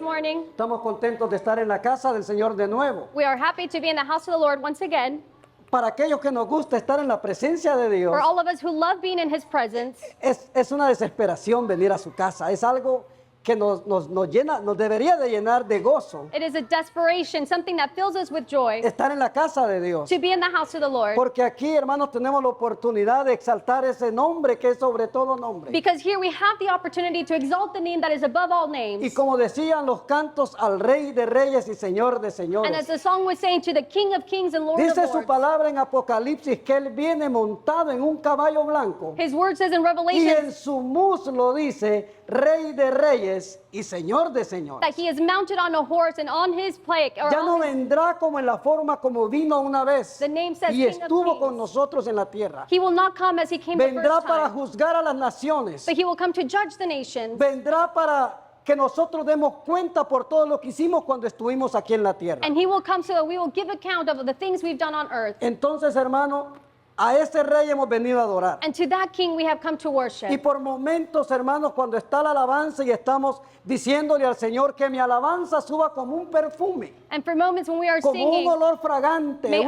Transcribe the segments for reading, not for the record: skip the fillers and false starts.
morning. Estamos contentos de estar en la casa del Señor de nuevo. We are happy to be in the house of the Lord once again. Para aquellos que nos gusta estar en la presencia de Dios, For all of us who love being in His presence, es una desesperación venir a su casa. Es algo que nos llena, nos debería de llenar de gozo. it is a desperation, something that fills us with joy Estar en la casa de Dios. to be in the house of the Lord. Porque aquí, hermanos, tenemos la oportunidad de exaltar ese nombre que es sobre todo nombre. Because here we have the opportunity to exalt the name that is above all Y names. como decían los cantos, al Rey de Reyes y Señor de And as Señores. the song was saying, to the King of Kings and Lord of Dice su Lords. palabra en Apocalipsis que Él viene montado en un caballo blanco. His word says in Y Revelation en su muslo dice Rey de Reyes y Señor de that Señores. He is mounted on a horse, and on His plaque, or Ya no on his- vendrá como en la forma como vino una vez The name says y King of estuvo Kings. con nosotros en la tierra. He will not come as He came the Vendrá first para time, juzgar a las naciones. but He will come to judge the nations. Vendrá para que nosotros demos cuenta por todo lo que hicimos cuando estuvimos aquí en la tierra. And He will come so that we will give account of the things we've done on earth. Entonces, hermano, a ese rey hemos venido a adorar. And to that King we have come to Y worship. por momentos, hermanos, cuando está la alabanza y estamos diciéndole al Señor que mi alabanza suba como un perfume, And for moments when we are como un singing, olor fragante, may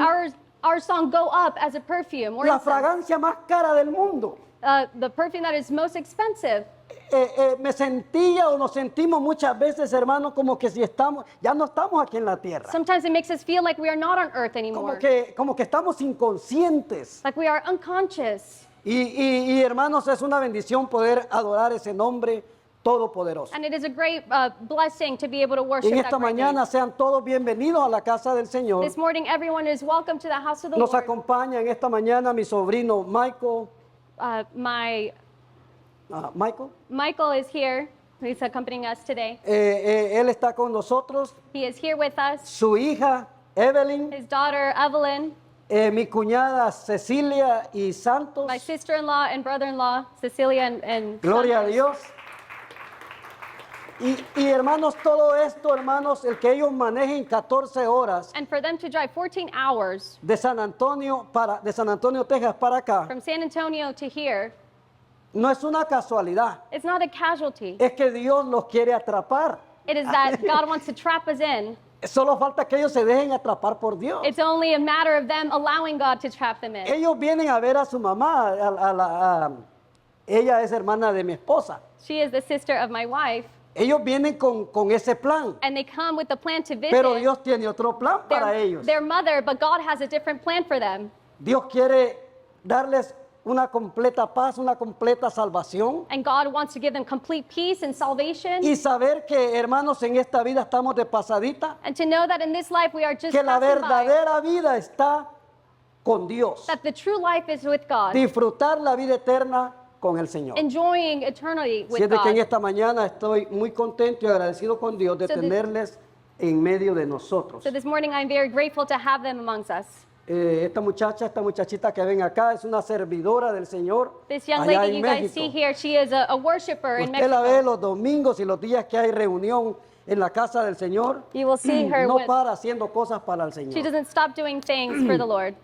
our song go up as a perfume, or la incense, fragancia más cara del mundo. the perfume that is most expensive. Me sentía o nos sentimos muchas veces, hermanos, como que si ya no estamos aquí en la tierra. Sometimes it makes us feel like we are not on earth anymore, Como que estamos inconscientes. like we are unconscious. Y, hermanos, es una bendición poder adorar ese nombre todopoderoso. And it is a great blessing to be able to Y worship en that esta great mañana name. sean todos bienvenidos a la casa del Señor. This morning, everyone is welcome to the house of the Nos Lord. acompaña en esta mañana mi sobrino Michael. Michael is here. He's accompanying us today. Él está con nosotros. He is here with us. Su hija Evelyn, His daughter, Evelyn, mi cuñada Cecilia y Santos. my sister-in-law and brother-in-law, Cecilia and Gloria a Santos. Dios. Y hermanos, todo esto, hermanos, el que ellos manejen 14 horas And for them to drive 14 hours de San Antonio, Texas para acá, from San Antonio to here, no es una casualidad. it's not a casualty. Es que Dios los quiere atrapar. It is that God wants to trap us in. Solo falta que ellos se dejen atrapar por Dios. It's only a matter of them allowing God to trap them in. Ellos vienen a ver a su mamá. Ella es hermana de mi esposa. She is the sister of my wife, Ellos vienen con ese plan. and they come with the plan to visit Pero Dios tiene otro plan para ellos. their mother, but God has a different plan for them. Dios quiere darles una completa paz, una completa salvación. And God wants to give them complete peace and salvation. Y saber que, hermanos, en esta vida estamos de pasadita. And to know that in this life we are just Que la passing by. verdadera vida está con Dios. That the true life is with God. Disfrutar la vida eterna con el Señor. Enjoying eternity with Siente que en God. esta mañana estoy muy contento y agradecido con Dios de So this- tenerles en medio de nosotros. So this morning I'm very grateful to have them amongst us. Esta muchachita que ven acá es una servidora del Señor This young allá lady en you guys see México. here, she is a worshiper in Usted la ve Mexico. los domingos y los días que hay reunión en la casa del Señor. You will see her No with, para haciendo cosas para el she Señor. doesn't stop doing things for the Lord.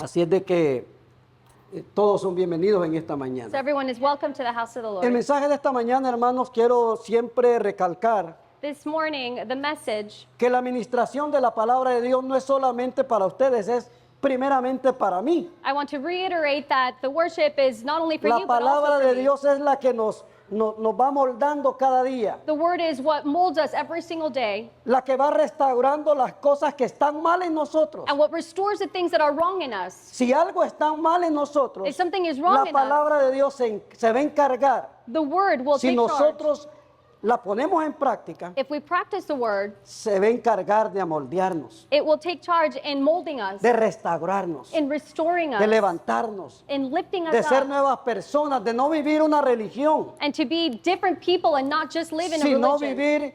Así es de que todos son bienvenidos en esta So mañana. everyone is welcome to the house of the El Lord. mensaje de esta mañana, hermanos, quiero siempre recalcar This morning, the message que la administración de la palabra de Dios no es solamente para ustedes, es primeramente para mí. I want to reiterate that the worship is not only for La you, but palabra also de for me. Dios es la que nos va moldando cada día, The word is what molds us every single day, la que va restaurando las cosas que están mal en nosotros. and what restores the things that are wrong in us. Si algo está mal en nosotros, If something is wrong la in us, palabra de Dios se va a encargar. the word will Si take charge. nosotros la ponemos en práctica, If we practice the word, se va a encargar de amoldearnos, it will take charge in molding us, de restaurarnos, in restoring de us, levantarnos, in lifting de us ser up, nuevas personas, de no vivir una religión, and to be different people and not just live in a sino religion. vivir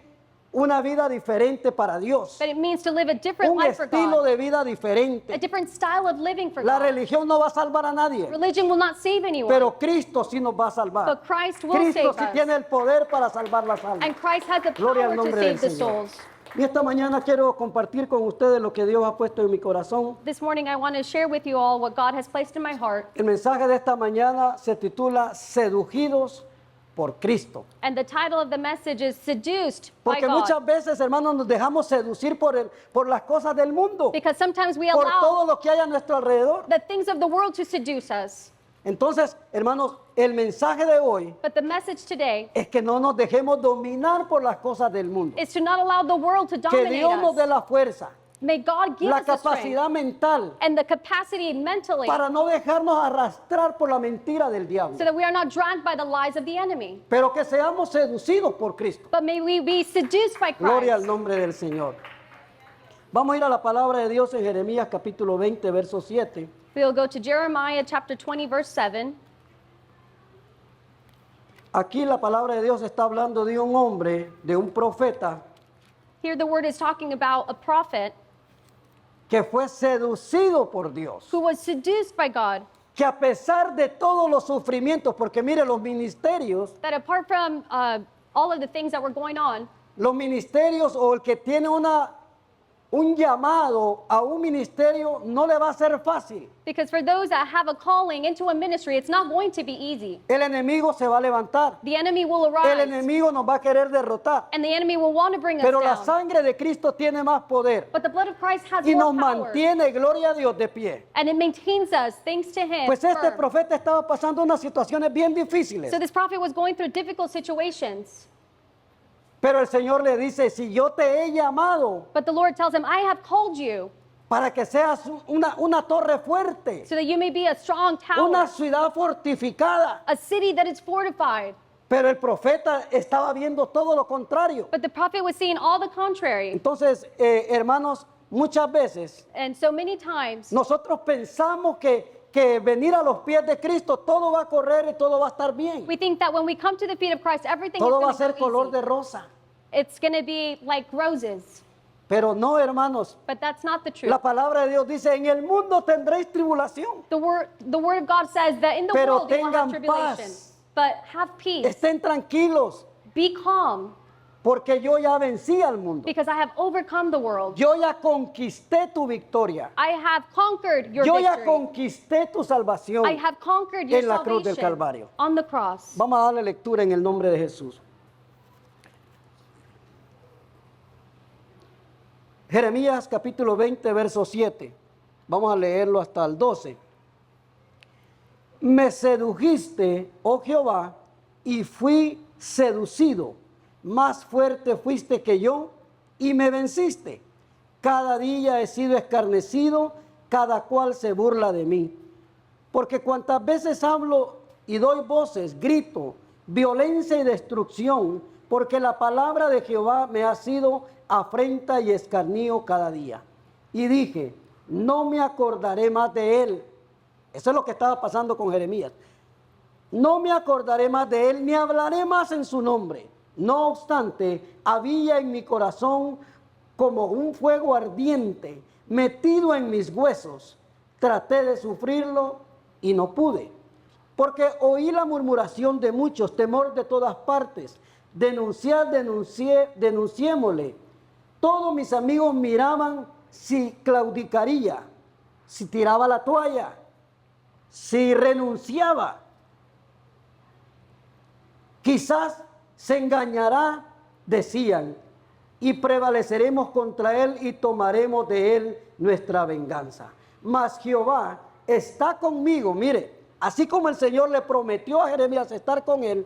una vida diferente para Dios, But it means to live a different un life for estilo God, de vida a diferente. different style of living for La God. religión no va a salvar a nadie, Religion will not save anyone, pero Cristo sí nos va a salvar. but Christ will Cristo save sí us. tiene el poder para salvar las almas. And Christ has the Gloria al power to nombre save del the Señor. souls. Y esta mañana quiero compartir con ustedes lo que Dios ha puesto en mi corazón. This morning I want to share with you all what God has placed in my heart. El mensaje de esta mañana se titula Seducidos por Cristo. And the title of the message is Seduced by Porque muchas God. veces, hermanos, nos dejamos seducir por las cosas del mundo, Because sometimes we por allow todo lo que hay a nuestro alrededor. the things of the world to seduce us. Entonces, hermanos, el mensaje de hoy But the message today es que no nos dejemos dominar por las cosas del mundo. is to not allow the world to Que dominate Dios nos dé us. la fuerza, May God give la us the strength capacidad mental and the capacity mentally para no dejarnos arrastrar por la mentira del diablo, so that we are not dragged by the lies of the enemy. pero que seamos seducidos por Cristo. But may we be seduced by Gloria al Christ. nombre del Señor. Vamos a ir a la palabra de Dios en Jeremías capítulo 20, verso 7. We will go to Jeremiah chapter 20, verse 7. Aquí la palabra de Dios está hablando de un hombre, de un profeta, Here the word is talking about a prophet que fue seducido por Dios. who was seduced by God, Que a pesar de todos los sufrimientos, porque mire, los ministerios all of the things that were going on, o el que tiene un llamado a un ministerio no le va a ser fácil. because for those that have a calling into a ministry, it's not going to be easy. El enemigo se va a levantar. The enemy will El arise, enemigo nos va a querer derrotar. and the enemy will want to bring us Pero la down. sangre de Cristo tiene más poder But the blood of Christ has y more nos power, mantiene, gloria a Dios, de pie. and it maintains us thanks to Him. Pues este firm. profeta estaba pasando unas situaciones bien difíciles. So this prophet was going through difficult situations, Pero el Señor le dice, si yo te he llamado but the Lord tells him, I have called you para que seas una torre fuerte, so that you may be a strong tower, una ciudad fortificada. a city that is fortified. Pero el profeta estaba viendo todo lo contrario. But the prophet was seeing all the contrary. Entonces, hermanos, muchas veces And so many times nosotros pensamos que venir a los pies de Cristo todo va a correr y todo va a estar bien. we think that when we come to the feet of Christ, everything Todo va a is going ser to go color easy. de rosa. It's going to be like roses. Pero no, hermanos. But that's not the truth. La palabra de Dios dice, en el mundo tendréis tribulación. The word of God says that in the Pero world you will have tengan tribulation. paz. But have peace. Estén tranquilos, Be calm, porque yo ya vencí al mundo. because I have overcome the world. Yo ya conquisté tu victoria. I have conquered your Yo ya victory. conquisté tu salvación. I have conquered your en la cruz del salvation Calvario. on the cross. Vamos a darle lectura en el nombre de Jesús. Jeremías capítulo 20, verso 7. Vamos a leerlo hasta el 12. Me sedujiste, oh Jehová, y fui seducido. Más fuerte fuiste que yo y me venciste. Cada día he sido escarnecido, cada cual se burla de mí. Porque cuantas veces hablo y doy voces, grito, violencia y destrucción, porque la palabra de Jehová me ha sido afrenta y escarnio cada día. Y dije, no me acordaré más de él. Eso es lo que estaba pasando con Jeremías. No me acordaré más de él, ni hablaré más en su nombre. No obstante, había en mi corazón como un fuego ardiente metido en mis huesos. Traté de sufrirlo y no pude. Porque oí la murmuración de muchos, temor de todas partes. Denunciémosle. Todos mis amigos miraban si claudicaría, si tiraba la toalla, si renunciaba. Quizás se engañará, decían, y prevaleceremos contra él y tomaremos de él nuestra venganza. Mas Jehová está conmigo. Mire, así como el Señor le prometió a Jeremías estar con él,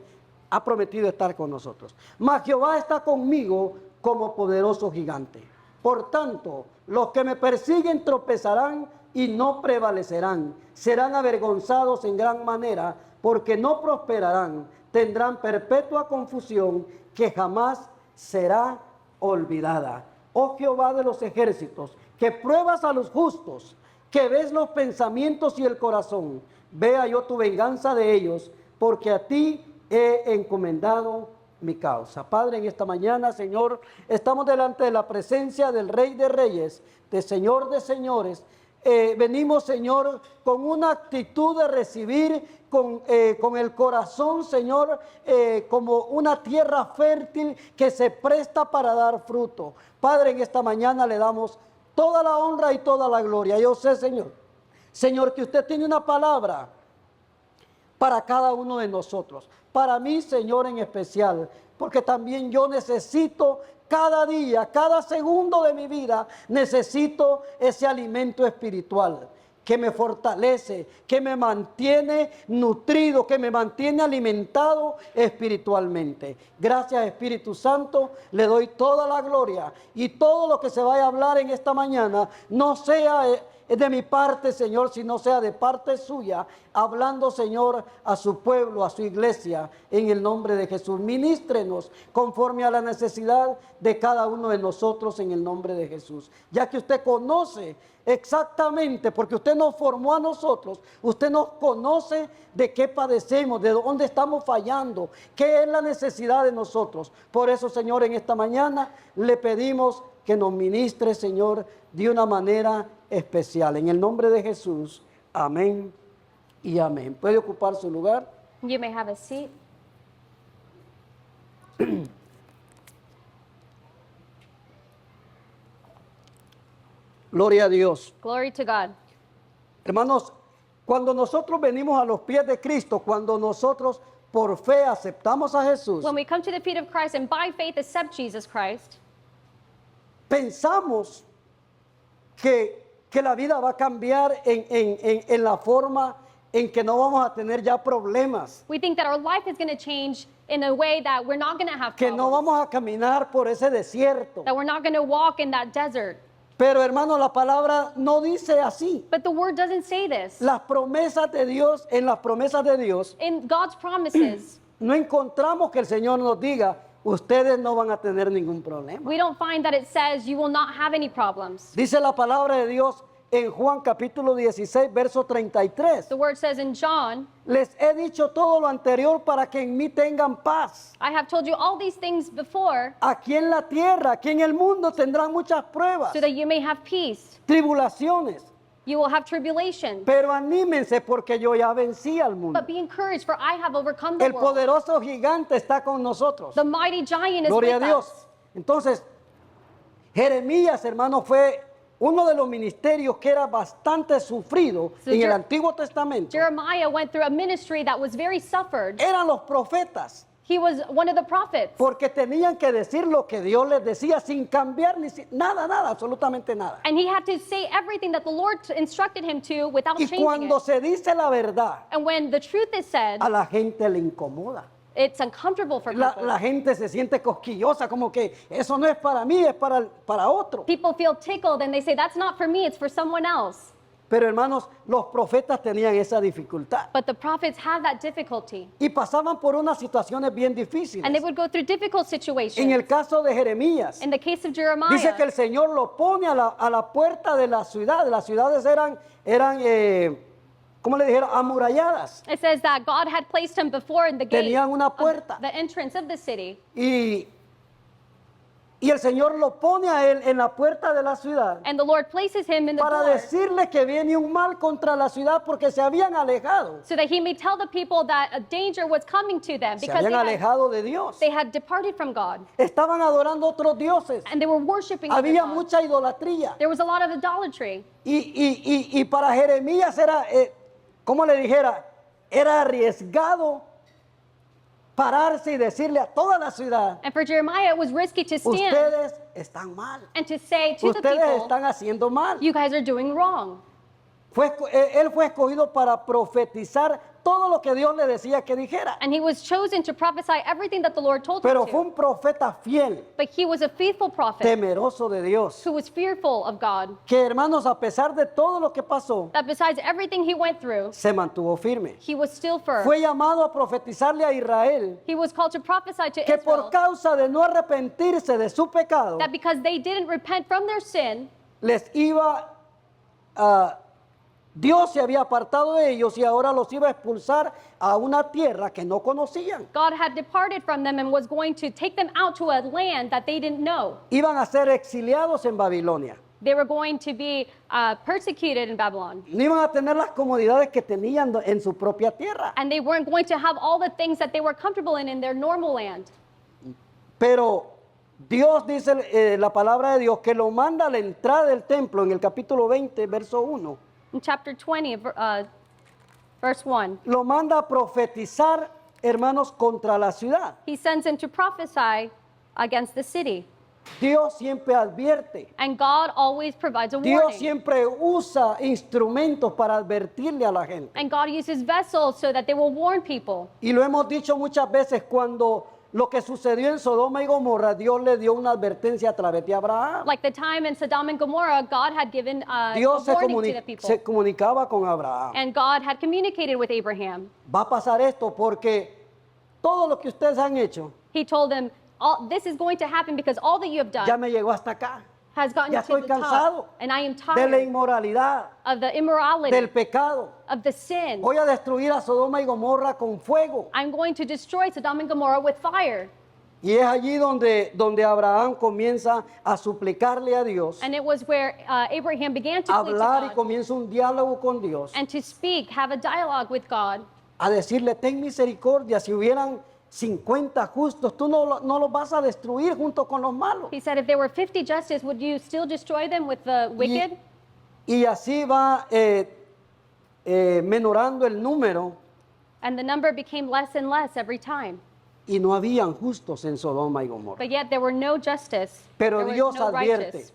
ha prometido estar con nosotros. Mas Jehová está conmigo como poderoso gigante. Por tanto, los que me persiguen tropezarán y no prevalecerán. Serán avergonzados en gran manera, porque no prosperarán. Tendrán perpetua confusión que jamás será olvidada. Oh Jehová de los ejércitos, que pruebas a los justos, que ves los pensamientos y el corazón. Vea yo tu venganza de ellos, porque a ti he encomendado mi causa. Padre, en esta mañana, Señor, estamos delante de la presencia del Rey de Reyes, del Señor de Señores. Venimos, Señor, con una actitud de recibir, con el corazón, Señor, como una tierra fértil que se presta para dar fruto. Padre, en esta mañana le damos toda la honra y toda la gloria. Yo sé, Señor, que usted tiene una palabra para cada uno de nosotros. Para mí, Señor, en especial, porque también yo necesito cada día, cada segundo de mi vida, necesito ese alimento espiritual que me fortalece, que me mantiene nutrido, que me mantiene alimentado espiritualmente. Gracias, Espíritu Santo, le doy toda la gloria, y todo lo que se vaya a hablar en esta mañana no sea de mi parte, Señor, sino sea de parte suya, hablando, Señor, a su pueblo, a su iglesia, en el nombre de Jesús. Ministrenos conforme a la necesidad de cada uno de nosotros, en el nombre de Jesús. Ya que usted conoce exactamente, porque usted nos formó a nosotros, usted nos conoce de qué padecemos, de dónde estamos fallando, qué es la necesidad de nosotros. Por eso, Señor, en esta mañana le pedimos que nos ministre, Señor, de una manera especial. En el nombre de Jesús, amén y amén. ¿Puede ocupar su lugar? You may have a seat. Gloria a Dios. Glory to God. Hermanos, cuando nosotros venimos a los pies de Cristo, cuando nosotros por fe aceptamos a Jesús, When we come to the feet of Christ and by faith accept Jesus Christ, pensamos que la vida va a cambiar en la forma en que no vamos a tener ya problemas, we think that our life is going to change in a way that we're not going to have que no problems, vamos a caminar por ese desierto. that we're not going to walk in that desert. Pero hermano, la palabra no dice así. But the word doesn't say this. Las promesas de Dios, en las promesas de Dios, In God's promises, no encontramos que el Señor nos diga, ustedes no van a tener ningún problema. we don't find that it says you will not have any problems. Dice la palabra de Dios en Juan capítulo 16, verso 33. The word says in John, Les he dicho todo lo anterior para que en mí tengan paz. I have told you all these things before Aquí en la tierra, aquí en el mundo tendrán muchas pruebas, so that you may have peace. tribulaciones. You will have tribulation. Pero anímense porque yo ya vencí al mundo. But be encouraged, for I have overcome the El world. poderoso gigante está con nosotros. The mighty giant is Gloria a with Dios. us. Entonces, Jeremías, hermano, fue uno de los ministerios que era bastante sufrido So en el Jer- Antiguo Testamento. Jeremiah went through a ministry that was very suffered. Eran los profetas, He was one of the prophets porque tenían que decir lo que Dios les decía sin cambiar nada, absolutamente nada. and he had to say everything that the Lord instructed him to without Y changing cuando it. se dice la verdad, And when the truth is said, a la gente le incomoda. it's uncomfortable for people. La gente se siente cosquillosa, como que eso no es para mí, es para otro. People feel tickled and they say, that's not for me, it's for someone else. Pero hermanos, los profetas tenían esa dificultad But the prophets had that difficulty. y pasaban por unas situaciones bien And they difíciles. would go through difficult situations. En el caso de Jeremías, In the case of Jeremiah, dice que el Señor lo pone a la puerta de la ciudad. Las ciudades eran ¿cómo le dijeron? Amuralladas. it says that God had placed him before in the gate, Tenían una of puerta. the entrance of the city. Y el Señor lo pone a él en la puerta de la ciudad And the Lord places him in the para door decirle que viene un mal contra la ciudad porque se habían alejado. so that he may tell the people that a danger was coming to them Se because habían alejado de Dios. they had departed from God Estaban adorando otros dioses. and they were worshiping other Había gods. mucha idolatría. There was a lot of idolatry. Y para Jeremías era, ¿cómo le dijera? Era arriesgado pararse y decirle a toda la ciudad, And for Jeremiah, it was risky to stand ustedes están mal. and to say to the Ustedes people, están haciendo mal. you guys are doing wrong. Él fue escogido para profetizar todo lo que Dios le decía que dijera. And he was chosen to prophesy everything that the Lord told him Pero fue to. un profeta fiel, But he was a faithful prophet temeroso de Dios. who was fearful of God. Que hermanos, a pesar de todo lo que pasó, That besides everything he went through, se mantuvo firme. he was still firm. Fue llamado a profetizarle a Israel He was called to prophesy to que por Israel causa de no arrepentirse de su pecado, that because they didn't repent from their sin, les iba Dios se había apartado de ellos y ahora los iba a expulsar a una tierra que no conocían. God had departed from them and was going to take them out to a land that they didn't know. Iban a ser exiliados en Babilonia. They were going to be persecuted in Babylon. No iban a tener las comodidades que tenían en su propia tierra. And they weren't going to have all the things that they were comfortable in their normal land. Pero Dios dice, la palabra de Dios, que lo manda a la entrada del templo en el capítulo 20, verso 1. In chapter 20, Verse 1. lo manda a profetizar, hermanos, contra la ciudad. He sends him to prophesy against the city. Dios siempre advierte. And God always provides a Dios warning. siempre usa instrumentos para advertirle a la gente. And God uses vessels so that they will warn people. Y lo hemos dicho muchas veces, cuando lo que sucedió en Sodoma y Gomorra, Dios le dio una advertencia a través de Abraham. Like the time in Sodom and Gomorrah, God had given a Dios warning to the people. se comunicaba con Abraham. And God had communicated with Abraham. Va a pasar esto porque todo lo que ustedes han hecho He told them, this is going to happen because all that you have ya done me llegó hasta acá. has gotten Ya to estoy the cansado top. And I am de la tired inmoralidad, of the immorality, del pecado. of the sin. Voy a destruir a Sodoma y Gomorra con fuego. I'm going to destroy Sodom and Gomorrah with fire. Y es allí donde Abraham comienza a suplicarle a Dios, And it was where Abraham began to a plead to hablar y God comienza un diálogo con Dios, and to speak, have a dialogue with God, a decirle, ten misericordia, si hubieran 50 justos, tú no los vas a destruir junto con los malos. He said, if there were 50 justice, would you still destroy them with the wicked? Y así va menorando el número, And the number became less and less every time. y no habían justos en Sodoma y Gomorra. But yet there were no justice. Pero there was Dios no advierte, righteous.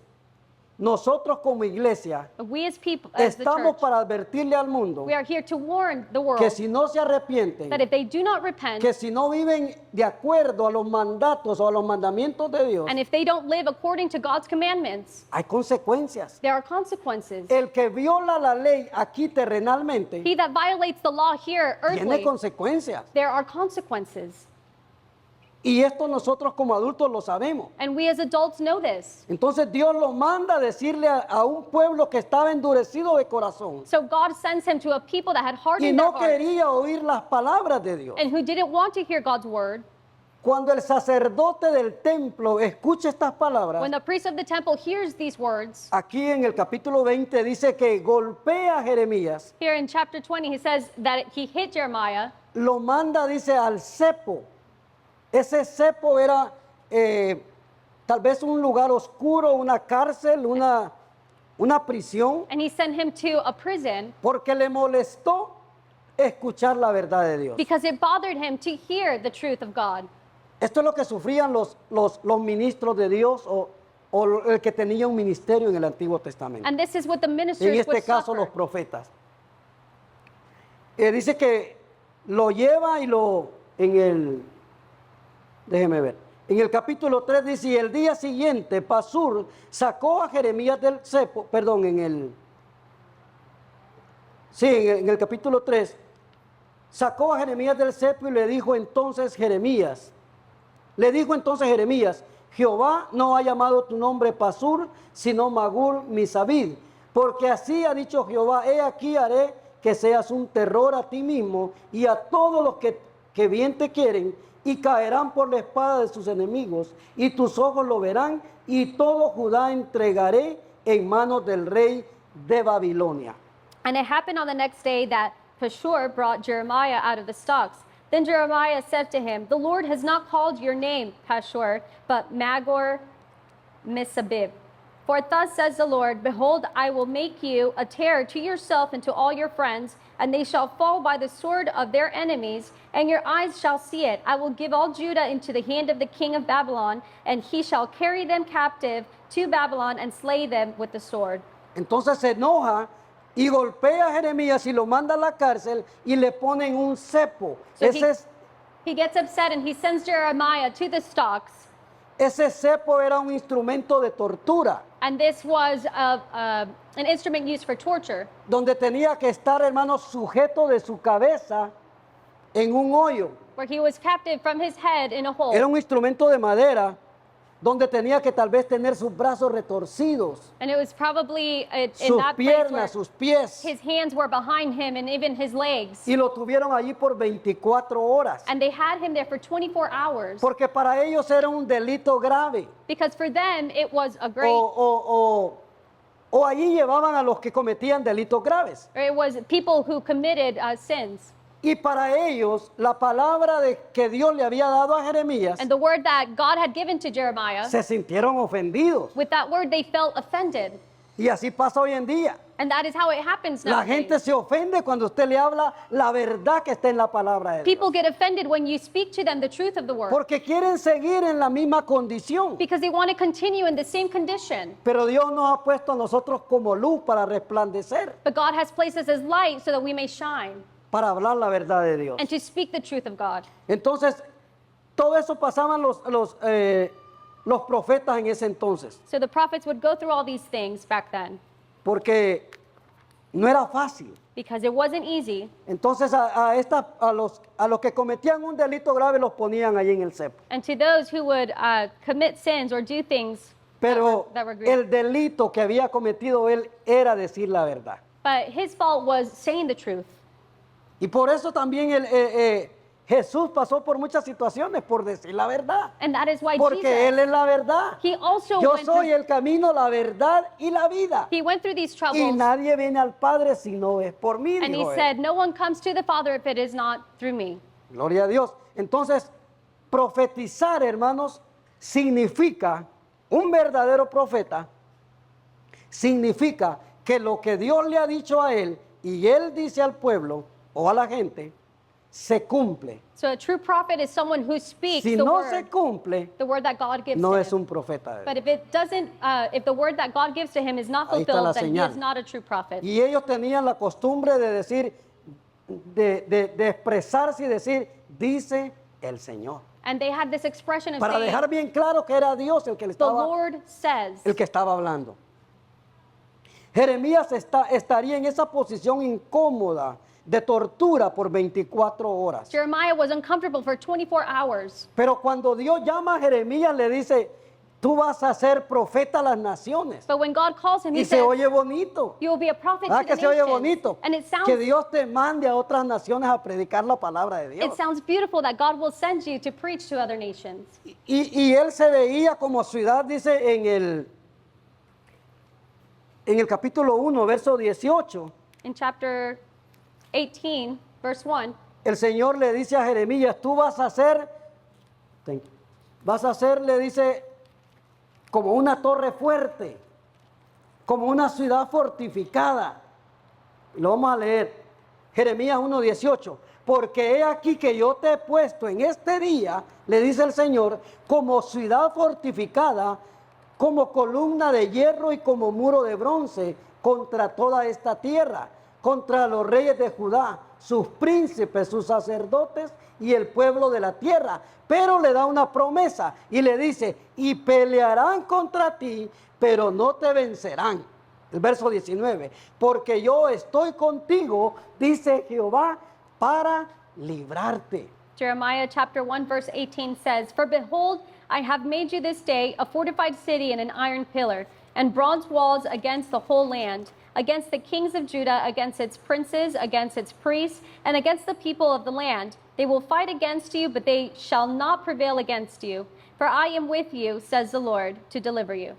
nosotros como iglesia But we as people, as the estamos church, para advertirle al mundo we are here to warn the world que si no se arrepienten, that if they do not repent, que si no viven de acuerdo a los mandatos o a los mandamientos de Dios, and if they don't live according to God's commandments, hay consecuencias. there are consequences. El que viola la ley aquí terrenalmente He that violates the law here, tiene earthly, consecuencias. there are consequences. Y esto nosotros como adultos lo sabemos. And we as adults know this. Entonces Dios lo manda a decirle a un pueblo que estaba endurecido de corazón So God sends him to a people that had y hardened their no hearts quería oír las palabras de Dios. and who didn't want to hear God's word. Cuando el sacerdote del templo escucha estas palabras, When the priest of the temple hears these words, aquí en el capítulo 20 dice que golpea a Jeremías, here in chapter 20, he says that he hit Jeremiah. lo manda, dice, al cepo. Ese cepo era tal vez un lugar oscuro, una cárcel, una prisión, And he sent him to a prison porque le molestó escuchar la verdad de Dios. because it bothered him to hear the truth of God. Esto es lo que sufrían los ministros de Dios o el que tenía un ministerio en el Antiguo Testamento. And this is what the En ministers este would caso los suffer. profetas. Dice que lo lleva y déjeme ver, en el capítulo 3 dice, y el día siguiente Pasur sacó a Jeremías del cepo, perdón, en el capítulo 3, sacó a Jeremías del cepo y le dijo entonces Jeremías, Jehová no ha llamado tu nombre Pasur, sino Magur Misabid, porque así ha dicho Jehová, he aquí haré que seas un terror a ti mismo y a todos los que bien te quieren, y caerán por la espada de sus enemigos, y tus ojos lo verán, y todo Judá entregaré en manos del rey de Babilonia. And it happened on the next day that Pashur brought Jeremiah out of the stocks. Then Jeremiah said to him, the Lord has not called your name Pashur, but Magor Misabib. For thus says the Lord, behold, I will make you a terror to yourself and to all your friends, and they shall fall by the sword of their enemies, and your eyes shall see it. I will give all Judah into the hand of the king of Babylon, and he shall carry them captive to Babylon and slay them with the sword. Entonces se enoja y golpea a Jeremías y lo manda a la cárcel y le ponen un cepo. So Ese he gets upset and he sends Jeremiah to the stocks. cepo era un instrumento de tortura, And this was an instrument used for torture, donde tenía que estar, hermano, sujeto de su cabeza en un hoyo. where he was captive from his head in a hole. Era un instrumento de madera, donde tenía que tal vez tener sus brazos retorcidos, And it was probably in sus that place where piernas, sus pies, his hands were behind him and even his legs. y lo tuvieron allí por 24 horas, And they had him there for 24 hours. porque para ellos era un delito grave. Because for them, it was a great, O allí llevaban a los que cometían delitos graves. or it was people who committed sins. Y para ellos, la palabra que Dios le había dado a Jeremías, And the word that God had given to Jeremiah, se sintieron ofendidos. with that word, they felt offended. Y así pasa hoy en día. And that is how it happens La nowadays. gente se ofende cuando usted le habla la verdad que está en la palabra de Dios. People get offended when you speak to them the truth of the word Porque quieren seguir en la misma condición. because they want to continue in the same condition. Pero Dios nos ha puesto a nosotros como luz para resplandecer, But God has placed us as light so that we may shine para hablar la verdad de Dios. and to speak the truth of God. Entonces, todo eso pasaban los profetas en ese entonces. So the prophets would go through all these things back then Porque no era fácil. because it wasn't easy. Entonces a los que cometían un delito grave los ponían allí en el cepo. And to those who would commit sins or do things Pero that were grievous. el delito que había cometido él era decir la verdad. But his fault was saying the truth. Y por eso también Jesús pasó por muchas situaciones por decir la verdad. And that is why Porque Jesus, Él es la verdad. he also Yo went soy through, el camino, la verdad y la vida. he went through these Y troubles. nadie viene al Padre si no es por mí, And he dijo él. said, no one comes to the Father if it is not through me. Gloria a Dios. Entonces, profetizar, hermanos, significa, un verdadero profeta, significa que lo que Dios le ha dicho a él y él dice al pueblo o a la gente, se cumple. So a true prophet is someone who speaks Si the no word, se cumple, the word that God gives no to es him. un profeta de But Dios. if it doesn't, if the word that God gives to him is not Ahí está la fulfilled, then he señal. is not a true prophet. Y ellos tenían la costumbre de decir, de expresarse y decir, dice el Señor. And they had this expression of Para saying, dejar bien claro que era Dios el que the Lord says. estaba hablando. Jeremías estaría en esa posición incómoda de tortura por 24 horas. Jeremiah was uncomfortable for 24 hours. Pero cuando Dios llama a Jeremías le dice, tú vas a ser profeta a las naciones. But when God calls him, he Y se says, oye bonito. you will be a prophet Ah, to que the se oye nations. bonito. And it Que Dios te mande a otras naciones a predicar la palabra de Dios. sounds beautiful that God will send you to preach to other nations. Y él se veía como ciudad, dice en el capítulo 1, verso 18. In chapter 18, verse 1, El Señor le dice a Jeremías, tú vas a ser, le dice, como una torre fuerte, como una ciudad fortificada. Lo vamos a leer. Jeremías 1:18. Porque he aquí que yo te he puesto en este día, le dice el Señor, como ciudad fortificada, como columna de hierro y como muro de bronce contra toda esta tierra, contra los reyes de Judá, sus príncipes, sus sacerdotes y el pueblo de la tierra. Pero le da una promesa y le dice, y pelearán contra ti, pero no te vencerán. El verso 19, porque yo estoy contigo, dice Jehová, para librarte. Jeremiah chapter 1, verse 18 says, For behold, I have made you this day a fortified city and an iron pillar, and bronze walls against the whole land, against the kings of Judah, against its princes, against its priests, and against the people of the land. They will fight against you, but they shall not prevail against you. For I am with you, says the Lord, to deliver you.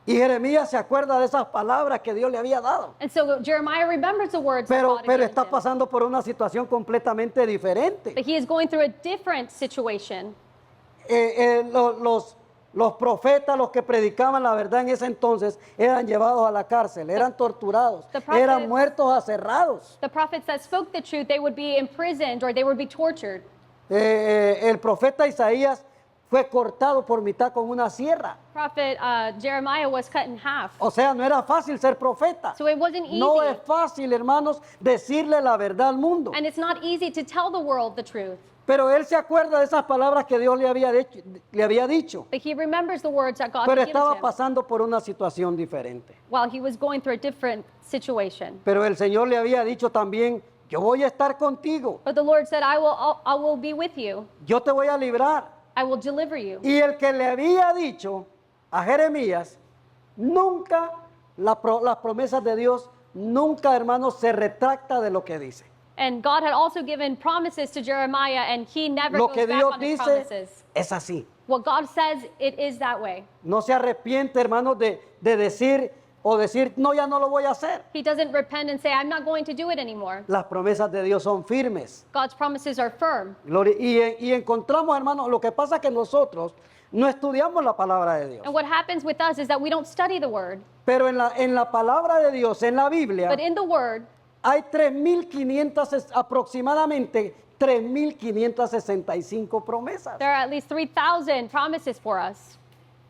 Y Jeremías se acuerda de esas palabras que Dios le había dado. And so Jeremiah remembers the words that Pero God had given está him. pasando por una situación completamente diferente. But he is going through a different situation. Los profetas, los que predicaban la verdad en ese entonces, eran llevados a la cárcel, eran torturados, the prophets- eran muertos aserrados. The prophets that spoke the truth, they would be imprisoned or they would be tortured. El profeta Isaías fue cortado por mitad con una sierra. Prophet Jeremiah was cut in half. O sea, no era fácil ser profeta. So it wasn't easy. No es fácil, hermanos, decirle la verdad al mundo. And it's not easy to tell the world the truth. Pero él se acuerda de esas palabras que Dios le había dicho. But he remembers the words that God Pero had given estaba him pasando por una situación diferente. while he was going through a different situation. Pero el Señor le había dicho también, yo voy a estar contigo, But the Lord said, I will be with you. yo te voy a librar. I will deliver you. Y el que le había dicho a Jeremías, nunca, las promesas de Dios, nunca, hermanos, se retracta de lo que dice. And God had also given promises to Jeremiah, and he never Lo goes que back Dios on his dice promises. es así. What God says, it is that way. No se arrepiente, hermanos, de decir o decir, no, ya no lo voy a hacer. He doesn't repent and say, I'm not going to do it anymore. Las promesas de Dios son firmes. God's promises are firm. Gloria. Y encontramos, hermanos, lo que pasa es que nosotros no estudiamos la palabra de Dios. And what happens with us is that we don't study the word. Pero en la palabra de Dios, en la Biblia, But in the word, hay 3.500, aproximadamente 3.565 promesas. there are at least 3,000 promises for us.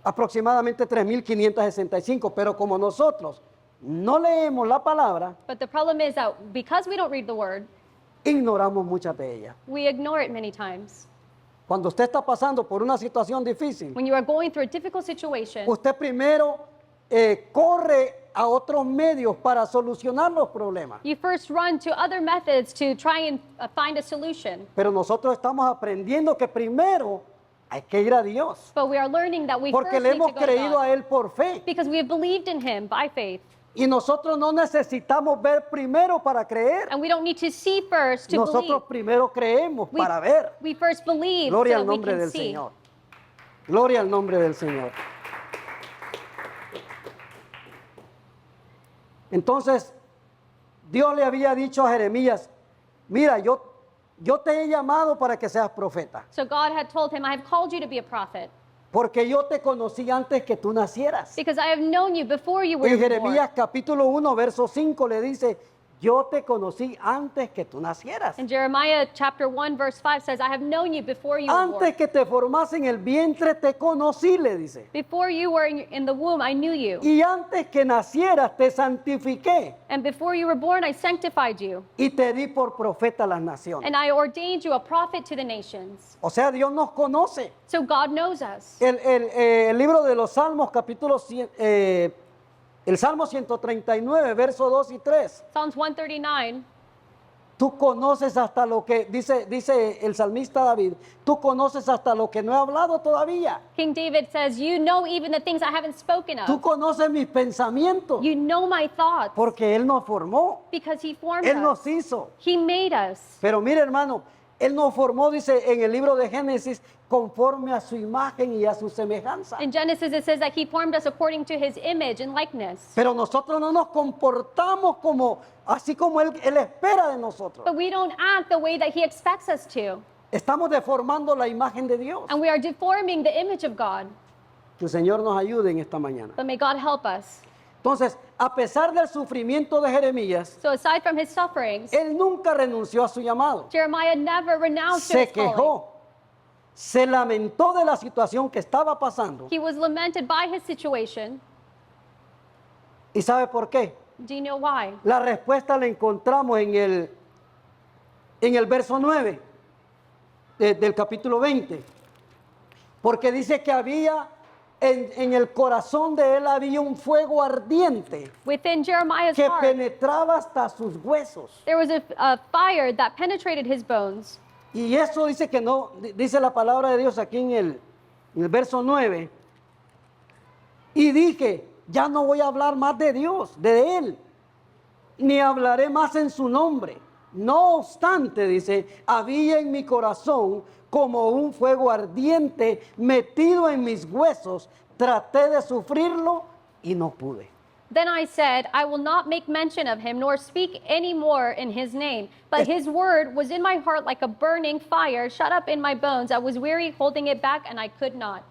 Aproximadamente 3.565. Pero como nosotros no leemos la palabra, But the problem is that because we don't read the word, ignoramos muchas de ellas. we ignore it many times. Cuando usted está pasando por una situación difícil, When you are going through a difficult situation, usted primero corre a otros medios para solucionar los problemas. you first run to other methods to try and find a solution. Pero nosotros estamos aprendiendo que primero hay que ir a Dios, But we are learning that we porque first le need to hemos go to creído a God Él por fe. because we have believed in Him by faith. Y nosotros no necesitamos ver primero para creer. And we don't need to see first to Nosotros believe. primero creemos We, para ver. we first believe Gloria so al that we nombre can del see. Señor. Gloria al nombre del Señor. Entonces, Dios le había dicho a Jeremías, mira, yo te he llamado para que seas profeta, So God had told him, I have called you to be a prophet porque yo te conocí antes que tú nacieras. because I have known you before you were En born. Jeremías capítulo 1, verso 5 le dice, yo te conocí antes que tú nacieras. And Jeremiah chapter 1 verse 5 says, I have known you before you were born. Antes que te formase en el vientre te conocí, le dice. Before you were in the womb, I knew you. Y antes que nacieras te santifiqué And before you were born, I sanctified you. y te di por profeta a las naciones. And I ordained you a prophet to the nations. O sea, Dios nos conoce. So God knows us. El libro de los Salmos, capítulo 100, el Salmo 139, verso 2 y 3. Psalms 139, Tú conoces hasta lo que, dice el salmista David, tú conoces hasta lo que no he hablado todavía. King David says, you know even the things I haven't spoken Tú of. conoces mis pensamientos, You know my thoughts porque Él nos formó, because He formed Él us. nos hizo. He made us. Pero mire, hermano, Él nos formó, dice en el libro de Génesis, conforme a su imagen y a su semejanza. In Genesis, it says that He formed us according to His image and likeness. Pero nosotros no nos comportamos como, así como él espera de nosotros. But we don't act the way that He expects us to. Estamos deformando la imagen de Dios. And we are deforming the image of God. Que el Señor nos ayude en esta mañana. But may God help us. Entonces, a pesar del sufrimiento de Jeremías, So aside from his sufferings, él nunca renunció a su llamado. Jeremiah never renounced Se his calling. quejó, se lamentó de la situación que estaba pasando. He was lamented by his situation. ¿Y sabe por qué? Do you know why? La respuesta la encontramos en el verso 9 del capítulo 20. Porque dice que había en el corazón de él había un fuego ardiente Within Jeremiah's que heart, penetraba hasta sus huesos. there was a fire that penetrated his bones. Y eso dice que no, dice la palabra de Dios aquí en el verso 9. Y dije, ya no voy a hablar más de Dios, de Él, ni hablaré más en su nombre. No obstante, dice, había en mi corazón como un fuego ardiente metido en mis huesos. Traté de sufrirlo y no pude. Then I said, I will not make mention of him, nor speak any more in his name. But his word was in my heart like a burning fire, shut up in my bones. I was weary holding it back, and I could not.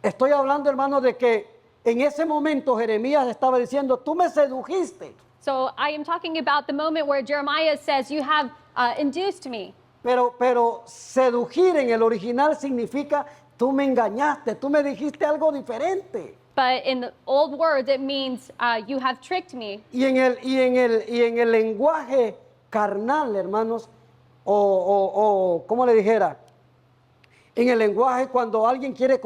Estoy hablando, hermano, de que en ese momento Jeremías estaba diciendo, tú me sedujiste. So I am talking about the moment where Jeremiah says, you have induced me. Pero seducir en el original significa, tú me engañaste, tú me dijiste algo diferente. But in the old words, it means you have tricked me. Y en el lenguaje carnal, hermanos, o ¿cómo le dijera? En el lenguaje cuando alguien quiere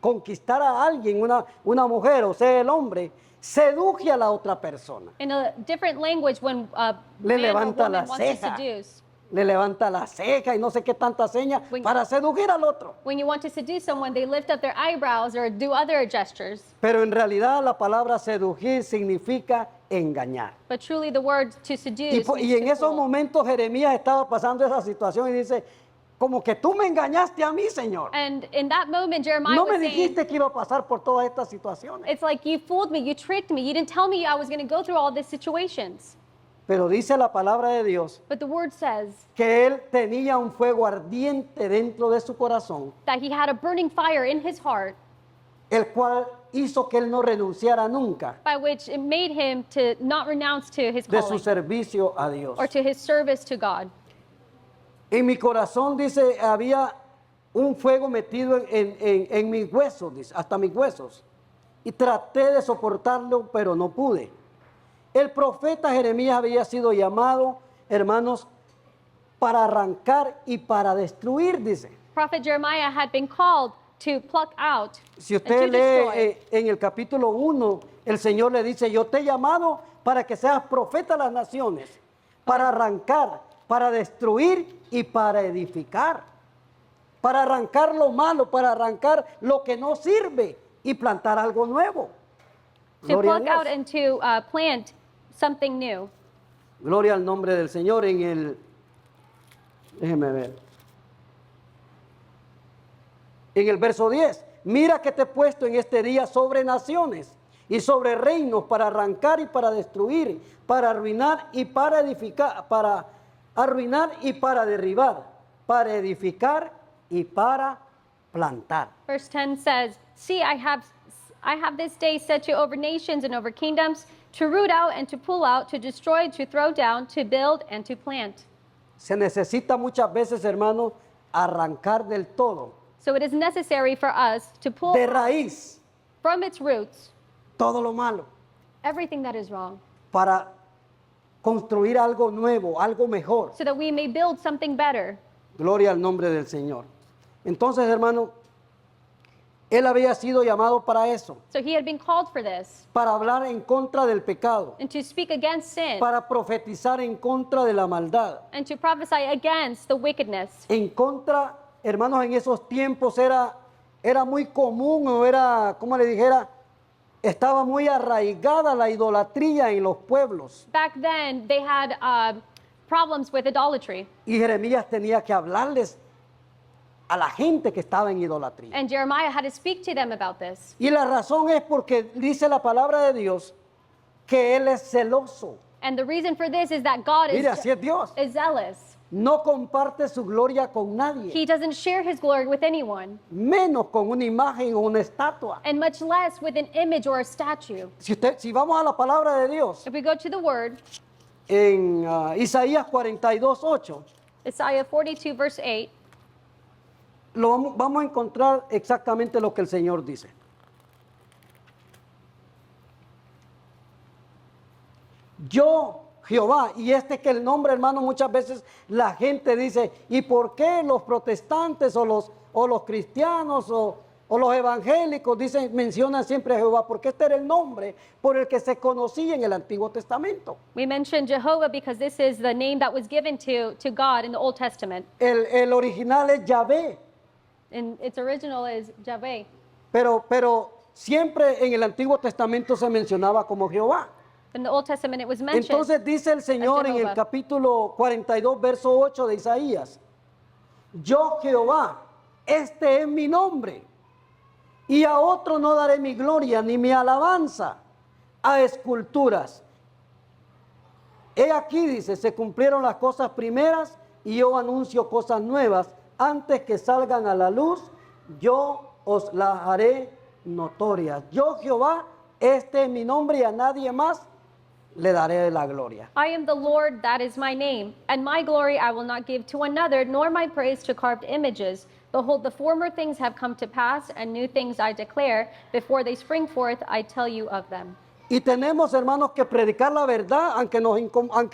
conquistar a alguien, una mujer, o sea, el hombre, seduje a la otra persona. In a different language, when a Le man or levanta woman la wants to ceja. seduce, Le levanta la ceja y no sé qué tanta seña When- para seducir al otro. when you want to seduce someone, they lift up their eyebrows or do other gestures. Pero en realidad la palabra seducir significa engañar. But truly, the word to seduce Y means en to esos fool. momentos Jeremías estaba pasando esa situación y dice, como que tú me engañaste a mí, Señor. And in that moment, Jeremiah No was me saying, dijiste que iba a pasar por todas estas situaciones. it's like you fooled me, you tricked me, you didn't tell me I was going to go through all these situations. Pero dice la palabra de Dios But the word says que él tenía un fuego ardiente dentro de su corazón, that he had a burning fire in his heart el cual hizo que él no renunciara nunca by which it made him to not renounce to his de su calling servicio a Dios. or to his service to God. En mi corazón, dice, había un fuego metido en mis huesos, dice, hasta mis huesos. Y traté de soportarlo, pero no pude. El profeta Jeremías había sido llamado, hermanos, para arrancar y para destruir, dice. Prophet Jeremiah had been called to pluck out Si and usted to destroy. lee en el capítulo 1, el Señor le dice, yo te he llamado para que seas profeta a las naciones, para arrancar, para destruir y para edificar, para arrancar lo malo, para arrancar lo que no sirve y plantar algo nuevo. To Gloria a pluck out Dios. and to plant something new. Gloria al nombre del Señor en el, déjeme ver, en el verso 10. Mira que te he puesto en este día sobre naciones y sobre reinos para arrancar y para destruir, para arruinar y para edificar, para arruinar y para derribar, para edificar y para plantar. Verse 10 says, see, I have this day set you over nations and over kingdoms, to root out and to pull out, to destroy, to throw down, to build and to plant. Se necesita muchas veces, hermanos, arrancar del todo, So it is necessary for us to pull de raíz, from its roots todo lo malo, everything that is wrong, para construir algo nuevo, algo mejor. so that we may build something better. Gloria al nombre del Señor. Entonces, hermano, él había sido llamado para eso, So he had been called for this, para hablar en contra del pecado, and to speak against sin, para profetizar en contra de la maldad, and to prophesy against the wickedness. en contra, hermanos, en esos tiempos era muy común, o era, como le dijera, estaba muy arraigada la idolatría en los pueblos. Back then, they had problems with idolatry, Y Jeremías tenía que hablarles a la gente que estaba en idolatría. and Jeremiah had to speak to them about this. Y la razón es porque dice la palabra de Dios que Él es celoso. And the reason for this is that God Mire, así es Dios. is zealous. No comparte su gloria con nadie, He doesn't share his glory with anyone, menos con una imagen o una estatua. and much less with an image or a statue. Si vamos a la palabra de Dios, If we go to the word, en Isaías 42:8, Isaiah 42, verse 8, vamos a encontrar exactamente lo que el Señor dice. Yo, Jehová, y este que el nombre, hermano, muchas veces la gente dice, ¿y por qué los protestantes o los cristianos o los evangélicos mencionan siempre a Jehová? Porque este era el nombre por el que se conocía en el Antiguo Testamento. we mention Jehovah because this is the name that was given to God in the Old Testament. El original es Yahvé, And its original is Yahweh. pero siempre en el Antiguo Testamento se mencionaba como Jehová. In the Old Testament, it was mentioned. Entonces dice el Señor en el Jehová. capítulo 42, verso 8 de Isaías, yo Jehová, este es mi nombre, y a otro no daré mi gloria ni mi alabanza a esculturas. He aquí, dice, se cumplieron las cosas primeras y yo anuncio cosas nuevas. Antes que salgan a la luz, yo os las haré notorias. Yo Jehová, este es mi nombre y a nadie más le daré la gloria. I am the Lord, that is my name, and my glory I will not give to another, nor my praise to carved images. Behold, the former things have come to pass, and new things I declare. Before they spring forth, I tell you of them. Y tenemos, hermanos, que predicar la verdad aunque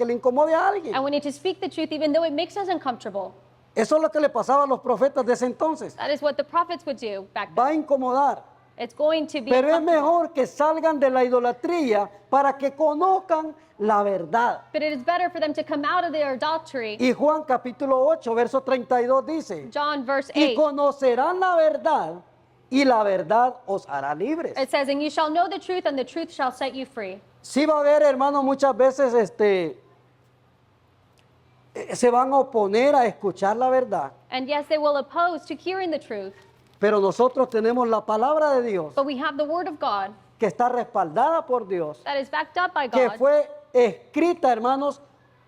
le incomode a alguien. And we need to speak the truth even though it makes us uncomfortable. Eso es lo que le pasaba a los profetas de ese entonces. That is what the prophets would do back Va a then. incomodar. It's going to be Pero es uncomfortable. mejor que salgan de la idolatría para que conozcan la verdad. But it is better for them to come out of their adultery. Y Juan capítulo 8, verso 32 dice, John verse y 8, conocerán la verdad y la verdad os hará libres. it says, and you shall know the truth, and the truth shall set you free. Sí va a haber, hermano, muchas veces se van a oponer a escuchar la verdad, And yes, they will oppose to hearing the truth. pero nosotros tenemos la palabra de Dios But we have the word of God que está respaldada por Dios, that is backed up by que God fue escrita, hermanos,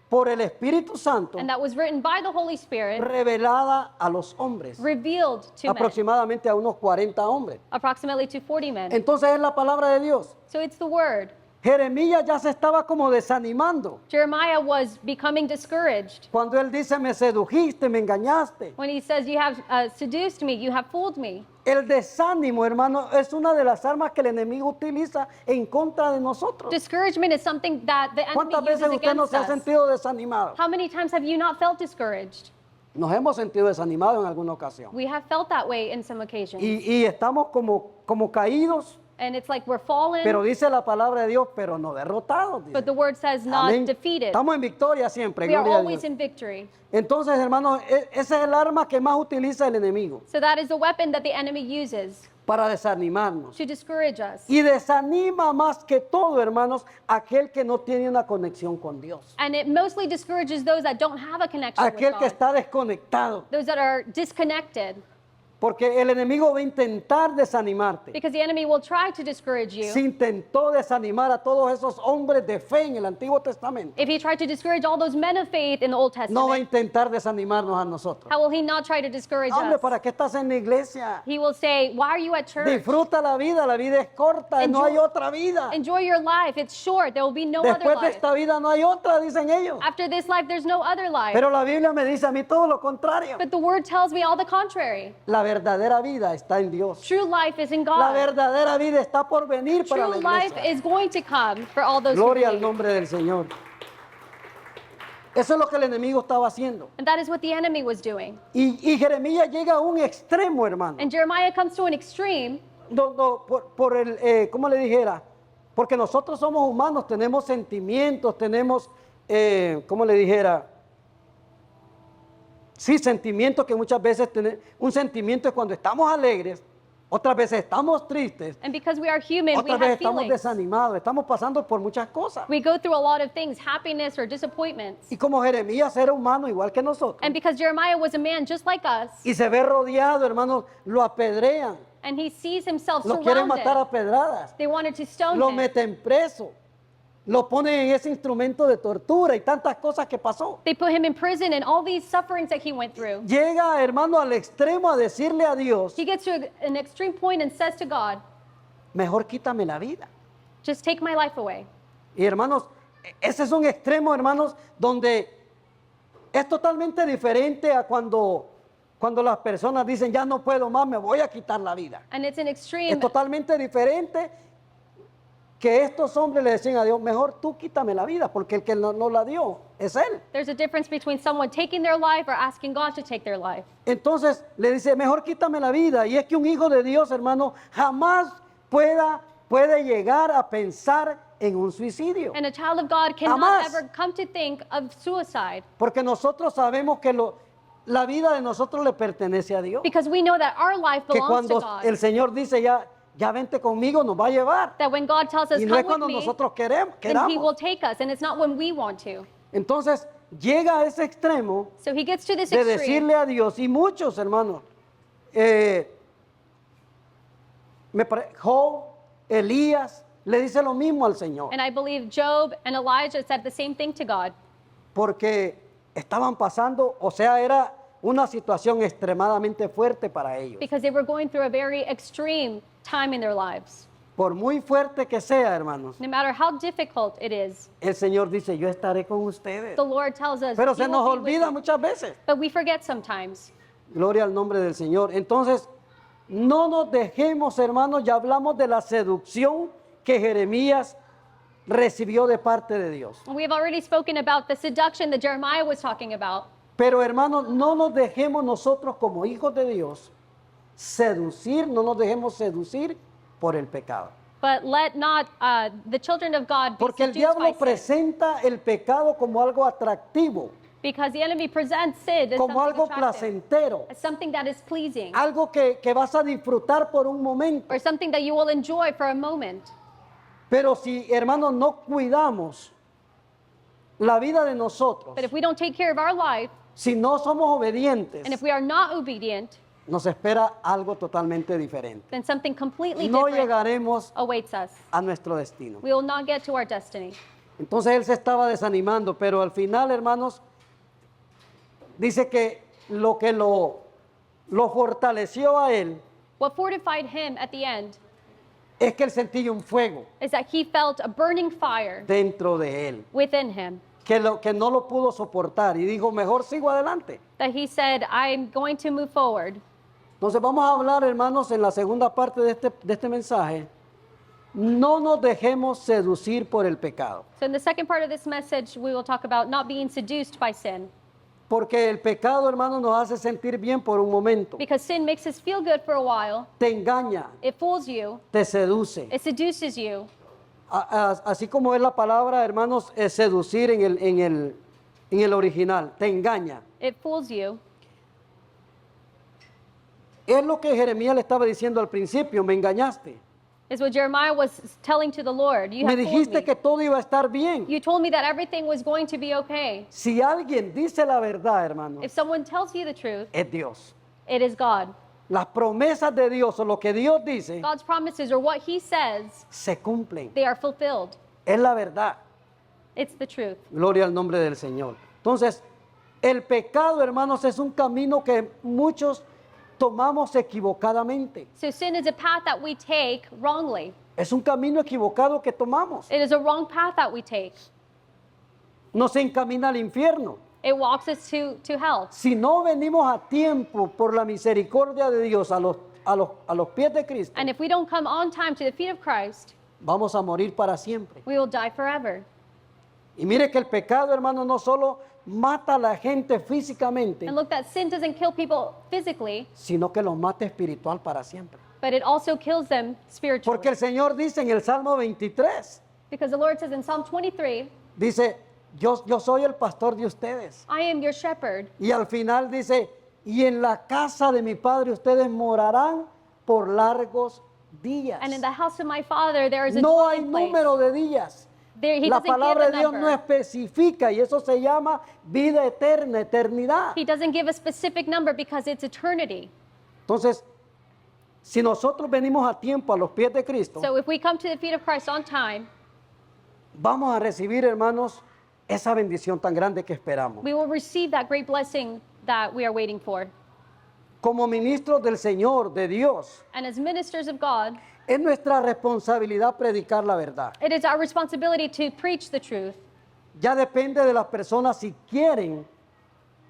por el Espíritu Santo, and that was written by the Holy Spirit, revelada a los hombres, revealed to men, aproximadamente a unos 40 hombres. approximately to 40 men. Entonces es la palabra de Dios. So it's the word. Jeremías ya se estaba como desanimando Jeremiah was becoming discouraged cuando él dice, me sedujiste, me engañaste. when he says, you have seduced me, you have fooled me. El desánimo, hermano, es una de las armas que el enemigo utiliza en contra de nosotros. Discouragement is something that the enemy ¿Cuántas uses veces usted no against se ha us. sentido desanimado? How many times have you not felt discouraged? Nos hemos sentido desanimados en alguna ocasión. We have felt that way in some occasions. Y estamos como caídos, And it's like we're fallen, pero dice la palabra de Dios, pero no derrotados. dice. but the word says not Amén. defeated. Estamos en victoria siempre, We are gloria a always Dios. in victory. Entonces, hermanos, ese es el arma que más utiliza el enemigo So that is the weapon that the enemy uses para desanimarnos. to discourage us. Y desanima más que todo, hermanos, aquel que no tiene una conexión con Dios. And it mostly discourages those that don't have a connection Aquel with que God. está desconectado. Those that are disconnected. Porque el enemigo va a intentar desanimarte. Because the enemy will try to discourage you. Se intentó desanimar a todos esos hombres de fe en el Antiguo Testamento. If he tried to discourage all those men of faith in the Old No va a Testament, intentar desanimarnos a nosotros. how will he not try to discourage Hombre, us? ¿para qué estás en la iglesia? He will say, why are you at church? Disfruta la vida es corta, no Enjoy- hay otra vida. Enjoy your life. It's short. There will be no other Después de life. esta vida no hay otra, dicen ellos. After this life, there's no other life. Pero la Biblia me dice a mí todo lo contrario. But the word tells me all the contrary. La verdadera vida está en Dios. True life is in La God. verdadera vida está por venir para la True life iglesia. is going to come for all those who Gloria al believe. nombre del Señor. Eso es lo que el enemigo estaba haciendo. And that is what the enemy was doing. Y Jeremías llega a un extremo, hermano. And Jeremiah comes to an extreme Por el, ¿cómo le dijera? Porque nosotros somos humanos, tenemos sentimientos, tenemos, ¿cómo le dijera? Sí, sentimientos que muchas veces tenemos. Un sentimiento es cuando estamos alegres, otras veces estamos tristes, And because we are human, we otras veces have estamos feelings. desanimados, estamos pasando por muchas cosas. We go through a lot of things, happiness or disappointments. Y como Jeremías era humano igual que nosotros, And because Jeremiah was a man just like us, y se ve rodeado, hermanos, lo apedrean, and he sees himself lo quieren matar surrounded, a pedradas, they wanted to stone lo him. meten preso, lo ponen en ese instrumento de tortura y tantas cosas que pasó. They put him in prison and all these sufferings that he went through. Llega, hermano, al extremo a decirle a Dios, He gets to an extreme point and says to God, mejor quítame la vida. just take my life away. Y hermanos, ese es un extremo, hermanos, donde es totalmente diferente a cuando las personas dicen, ya no puedo más, me voy a quitar la vida. And it's an Es extreme. totalmente diferente que estos hombres le decían a Dios, mejor tú quítame la vida, porque el que no la dio es Él. There's a difference between someone taking their life or asking God to take their life. Entonces le dice, mejor quítame la vida. Y es que un hijo de Dios, hermano, jamás puede llegar a pensar en un suicidio. And a child of God cannot Jamás. ever come to think of suicide Porque nosotros sabemos que la vida de nosotros le pertenece a Dios. because we know that our life Que belongs to cuando God. el Señor dice, ya vente conmigo, nos va a llevar. That when God tells us, Y no es come cuando with me, nosotros then He will queramos. take us, and it's not when we want to. Entonces llega a ese extremo So he gets to this de extreme. decirle a Dios, y muchos hermanos, Job, Elías, le dice lo mismo al Señor, And I believe Job and Elijah said the same thing to God porque estaban pasando, o sea, era una situación extremadamente fuerte para ellos. because they were going through a very extreme time in their lives. Por muy fuerte que sea, hermanos, No matter how difficult it is, el Señor dice, yo estaré con ustedes. the Lord tells us, Pero "He se will nos be with olvida you." muchas veces. But we forget sometimes. Gloria al nombre del Señor. Entonces, no nos dejemos, hermanos, ya hablamos de la seducción que Jeremías recibió de parte de Dios. We have already spoken about the seduction that Jeremiah was talking about. Pero, hermanos, no nos dejemos nosotros como hijos de Dios seducir, no nos dejemos seducir por el pecado. But let not the children of God be Porque el seduced by diablo sin. presenta el pecado como algo atractivo, Because the enemy presents sin as como something algo attractive, placentero, as something that is pleasing, algo que vas a disfrutar por un momento. or something that you will enjoy for a moment. Pero si, hermanos, no cuidamos la vida de nosotros, But if we don't take care of our life, si no somos obedientes, and if we are not obedient, nos espera algo totalmente diferente. then something completely No different llegaremos awaits us. a nuestro destino. We will not get to our destiny. Entonces él se estaba desanimando, pero al final, hermanos, dice que lo fortaleció a él What fortified him at the end es que él sentía un fuego is that he felt a burning fire dentro de él, within him, que no lo pudo soportar y dijo, mejor sigo adelante. that he said, I'm going to move forward. Entonces vamos a hablar, hermanos, en la segunda parte de este mensaje. No nos dejemos seducir por el pecado, So in the second part of this message, we will talk about not being seduced by sin. porque el pecado, hermanos, nos hace sentir bien por un momento. Because sin makes us feel good for a while. Te engaña, It fools you. te seduce. It seduces you. Así como es la palabra, hermanos, seducir en el original, te engaña. It fools you. Es lo que Jeremías le estaba diciendo al principio, me engañaste. Is what Jeremiah was telling to the Lord. You Me have fooled dijiste me. que todo iba a estar bien. You told me that everything was going to be okay. Si alguien dice la verdad, hermanos, If someone tells you the truth, es Dios. it is God. Las promesas de Dios o lo que Dios dice God's promises or what he says, se cumplen. they are fulfilled. Es la verdad. It's the truth. Gloria al nombre del Señor. Entonces, el pecado, hermanos, es un camino que muchos tomamos equivocadamente. So sin is a path that we take wrongly. Es un camino equivocado que tomamos. It is a wrong path that we take. Nos encamina al infierno. It walks us to hell. Si no venimos a tiempo por la misericordia de Dios a los pies de Cristo, And if we don't come on time to the feet of Christ, vamos a morir para siempre. we will die forever. Y mire que el pecado, hermano, no solo mata a la gente físicamente, And look, that sin doesn't kill people physically, sino que los mata espiritual para siempre. but it also kills them spiritually. Porque el Señor dice en el Salmo 23, Because the Lord says in Psalm 23, dice, yo soy el pastor de ustedes. I am your shepherd. Y al final dice, y en la casa de mi Padre ustedes morarán por largos días. And in the house of my Father there is a No hay dwelling place. número de días. There, he La doesn't give palabra a de Dios no number. especifica y eso se llama vida eterna, eternidad. He doesn't give a specific number because it's eternity. Entonces, si nosotros venimos a tiempo a los pies de Cristo, So if we come to the feet of Christ on time, vamos a recibir, hermanos, esa bendición tan grande que esperamos. we will receive that great blessing that we are waiting for. Como ministros del Señor, de Dios, And as ministers of God, es nuestra responsabilidad predicar la verdad. it is our responsibility to preach the truth. Ya depende de las personas si quieren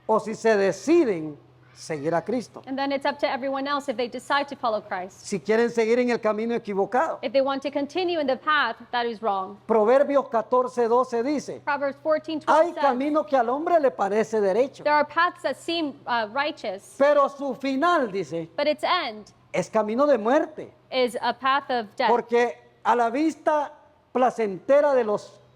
o si se deciden seguir a Cristo. And then it's up to everyone else if they decide to follow Christ. Si quieren seguir en el camino equivocado. If they want to continue in the path that is wrong. Proverbios 14:12 dice, Proverbs 14:12 hay says, camino que al hombre le parece derecho, there are paths that seem righteous, pero su final, dice, but its end es camino de muerte, is a path of death. porque a la vista placentera de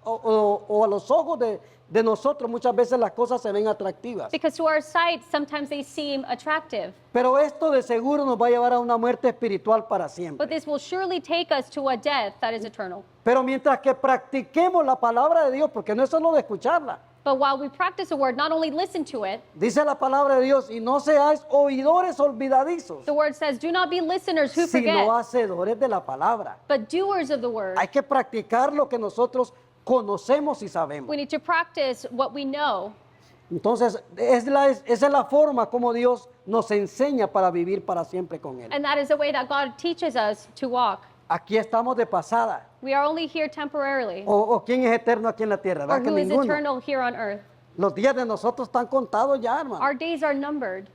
o a los ojos de nosotros muchas veces las cosas se ven atractivas. Because to our sight, sometimes they seem attractive. Pero esto de seguro nos va a llevar a una muerte espiritual para siempre. But this will surely take us to a death that is eternal. Pero mientras que practiquemos la palabra de Dios, porque no es solo de escucharla, But while we practice the word, not only listen to it, dice la palabra de Dios, y no seáis oidores olvidadizos, the word says, do not be listeners who forget, sino hacedores de la palabra. but doers of the word. Hay que practicar lo que nosotros conocemos y sabemos. We need to practice what we know. Entonces, esa es la forma como Dios nos enseña para vivir para siempre con Él. And that is the way that God teaches us to walk. Aquí estamos de pasada. We are only here temporarily. O quién es eterno aquí en la tierra, Or ¿verdad que who is ninguno? eternal here on earth. Los días de nosotros están contados ya, hermano. Our days are numbered.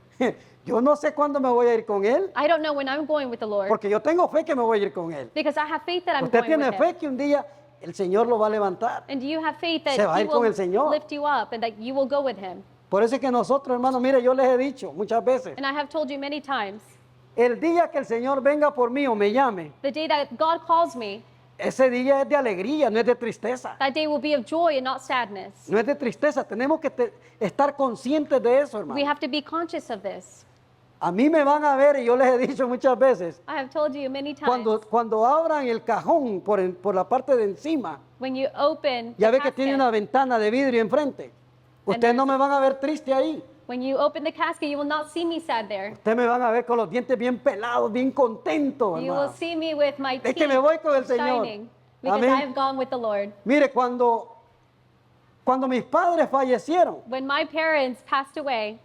Yo no sé cuándo me voy a ir con Él, I don't know when I'm going with the Lord, porque yo tengo fe que me voy a ir con Él. because I have faith that I'm Usted going with tiene Him. fe que un día el Señor lo va a levantar. And do you have faith that Se va a He ir con will el Señor. lift you up and that you will go with Him? Por eso es que nosotros, hermanos, mire, yo les he dicho muchas veces, And I have told you many times, el día que el Señor venga por mí o me llame, the day that God calls me, ese día es de alegría, no es de tristeza. that day will be of joy and not sadness. No es de tristeza, tenemos que estar conscientes de eso, We hermano. have to be conscious of this. A mí me van a ver y yo les he dicho muchas veces, I have told you many times, cuando abran el cajón por la parte de encima, when you open ya the ve que tiene casket, una ventana de vidrio enfrente. Ustedes no me van a ver triste ahí. when you open the casket, you will not see me sad there. Ustedes me van a ver con los dientes bien pelados, bien contentos, You will hermano. see me with my Es teeth que me voy con el Señor. shining, because Amén. I have gone with the Lord. Mire, cuando mis padres fallecieron, When my parents passed away,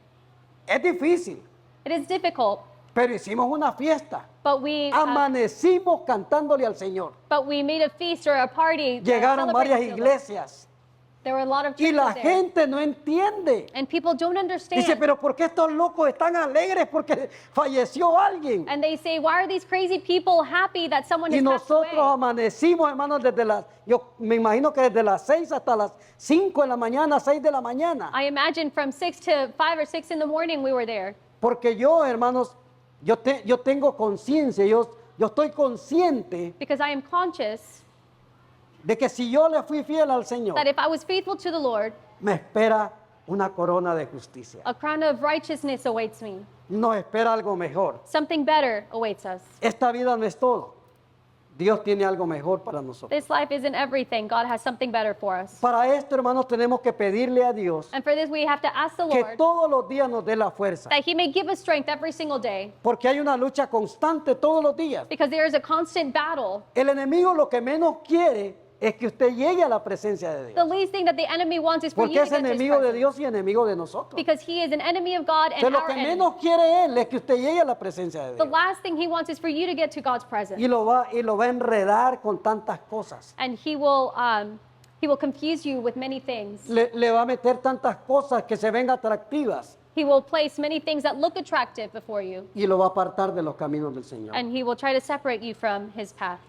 es difícil, it is difficult, pero hicimos una fiesta. but we Amanecimos cantándole al Señor. made a feast or a party. Llegaron varias celebrating the Lord. iglesias There were a lot of y la churches there, gente no entiende. and people don't understand. Dice, pero ¿por qué estos locos están alegres porque falleció alguien? And they say, why are these crazy people happy that someone Y has passed nosotros away? amanecimos, hermanos, yo me imagino que desde las 6 hasta las 5 de la mañana, 6 de la mañana. I imagine from 6 to 5 or 6 in the morning we were there. Porque yo, hermanos, yo tengo conciencia, yo estoy consciente Because I am conscious de que si yo le fui fiel al Señor, that if I was faithful to the Lord, me espera una corona de justicia. a crown of righteousness awaits me. Nos espera algo mejor. Something better awaits us. Esta vida no es todo. Dios tiene algo mejor para nosotros. This life isn't everything. God has something better for us. Para esto, hermanos, tenemos que pedirle a Dios And for this, we have to ask the que Lord todos los días nos dé la fuerza. that He may give us strength every single day. Porque hay una lucha constante todos los días. Because there is a constant battle. El enemigo lo que menos quiere es que usted llegue a la presencia de The Dios. least thing that the enemy wants is for Porque you to es get to His enemigo de presence. Dios y enemigo de nosotros. Because He is an enemy of God and Entonces, lo our que enemy. menos quiere él es que usted llegue a la presencia de The Dios. last thing He wants is for you to get to God's presence. Y lo va a enredar con tantas cosas. And He will confuse you with many things. Le va a meter tantas cosas que se ven atractivas He will place many things that look attractive before you. y lo va a apartar de los caminos del Señor. And He will try to separate you from His path.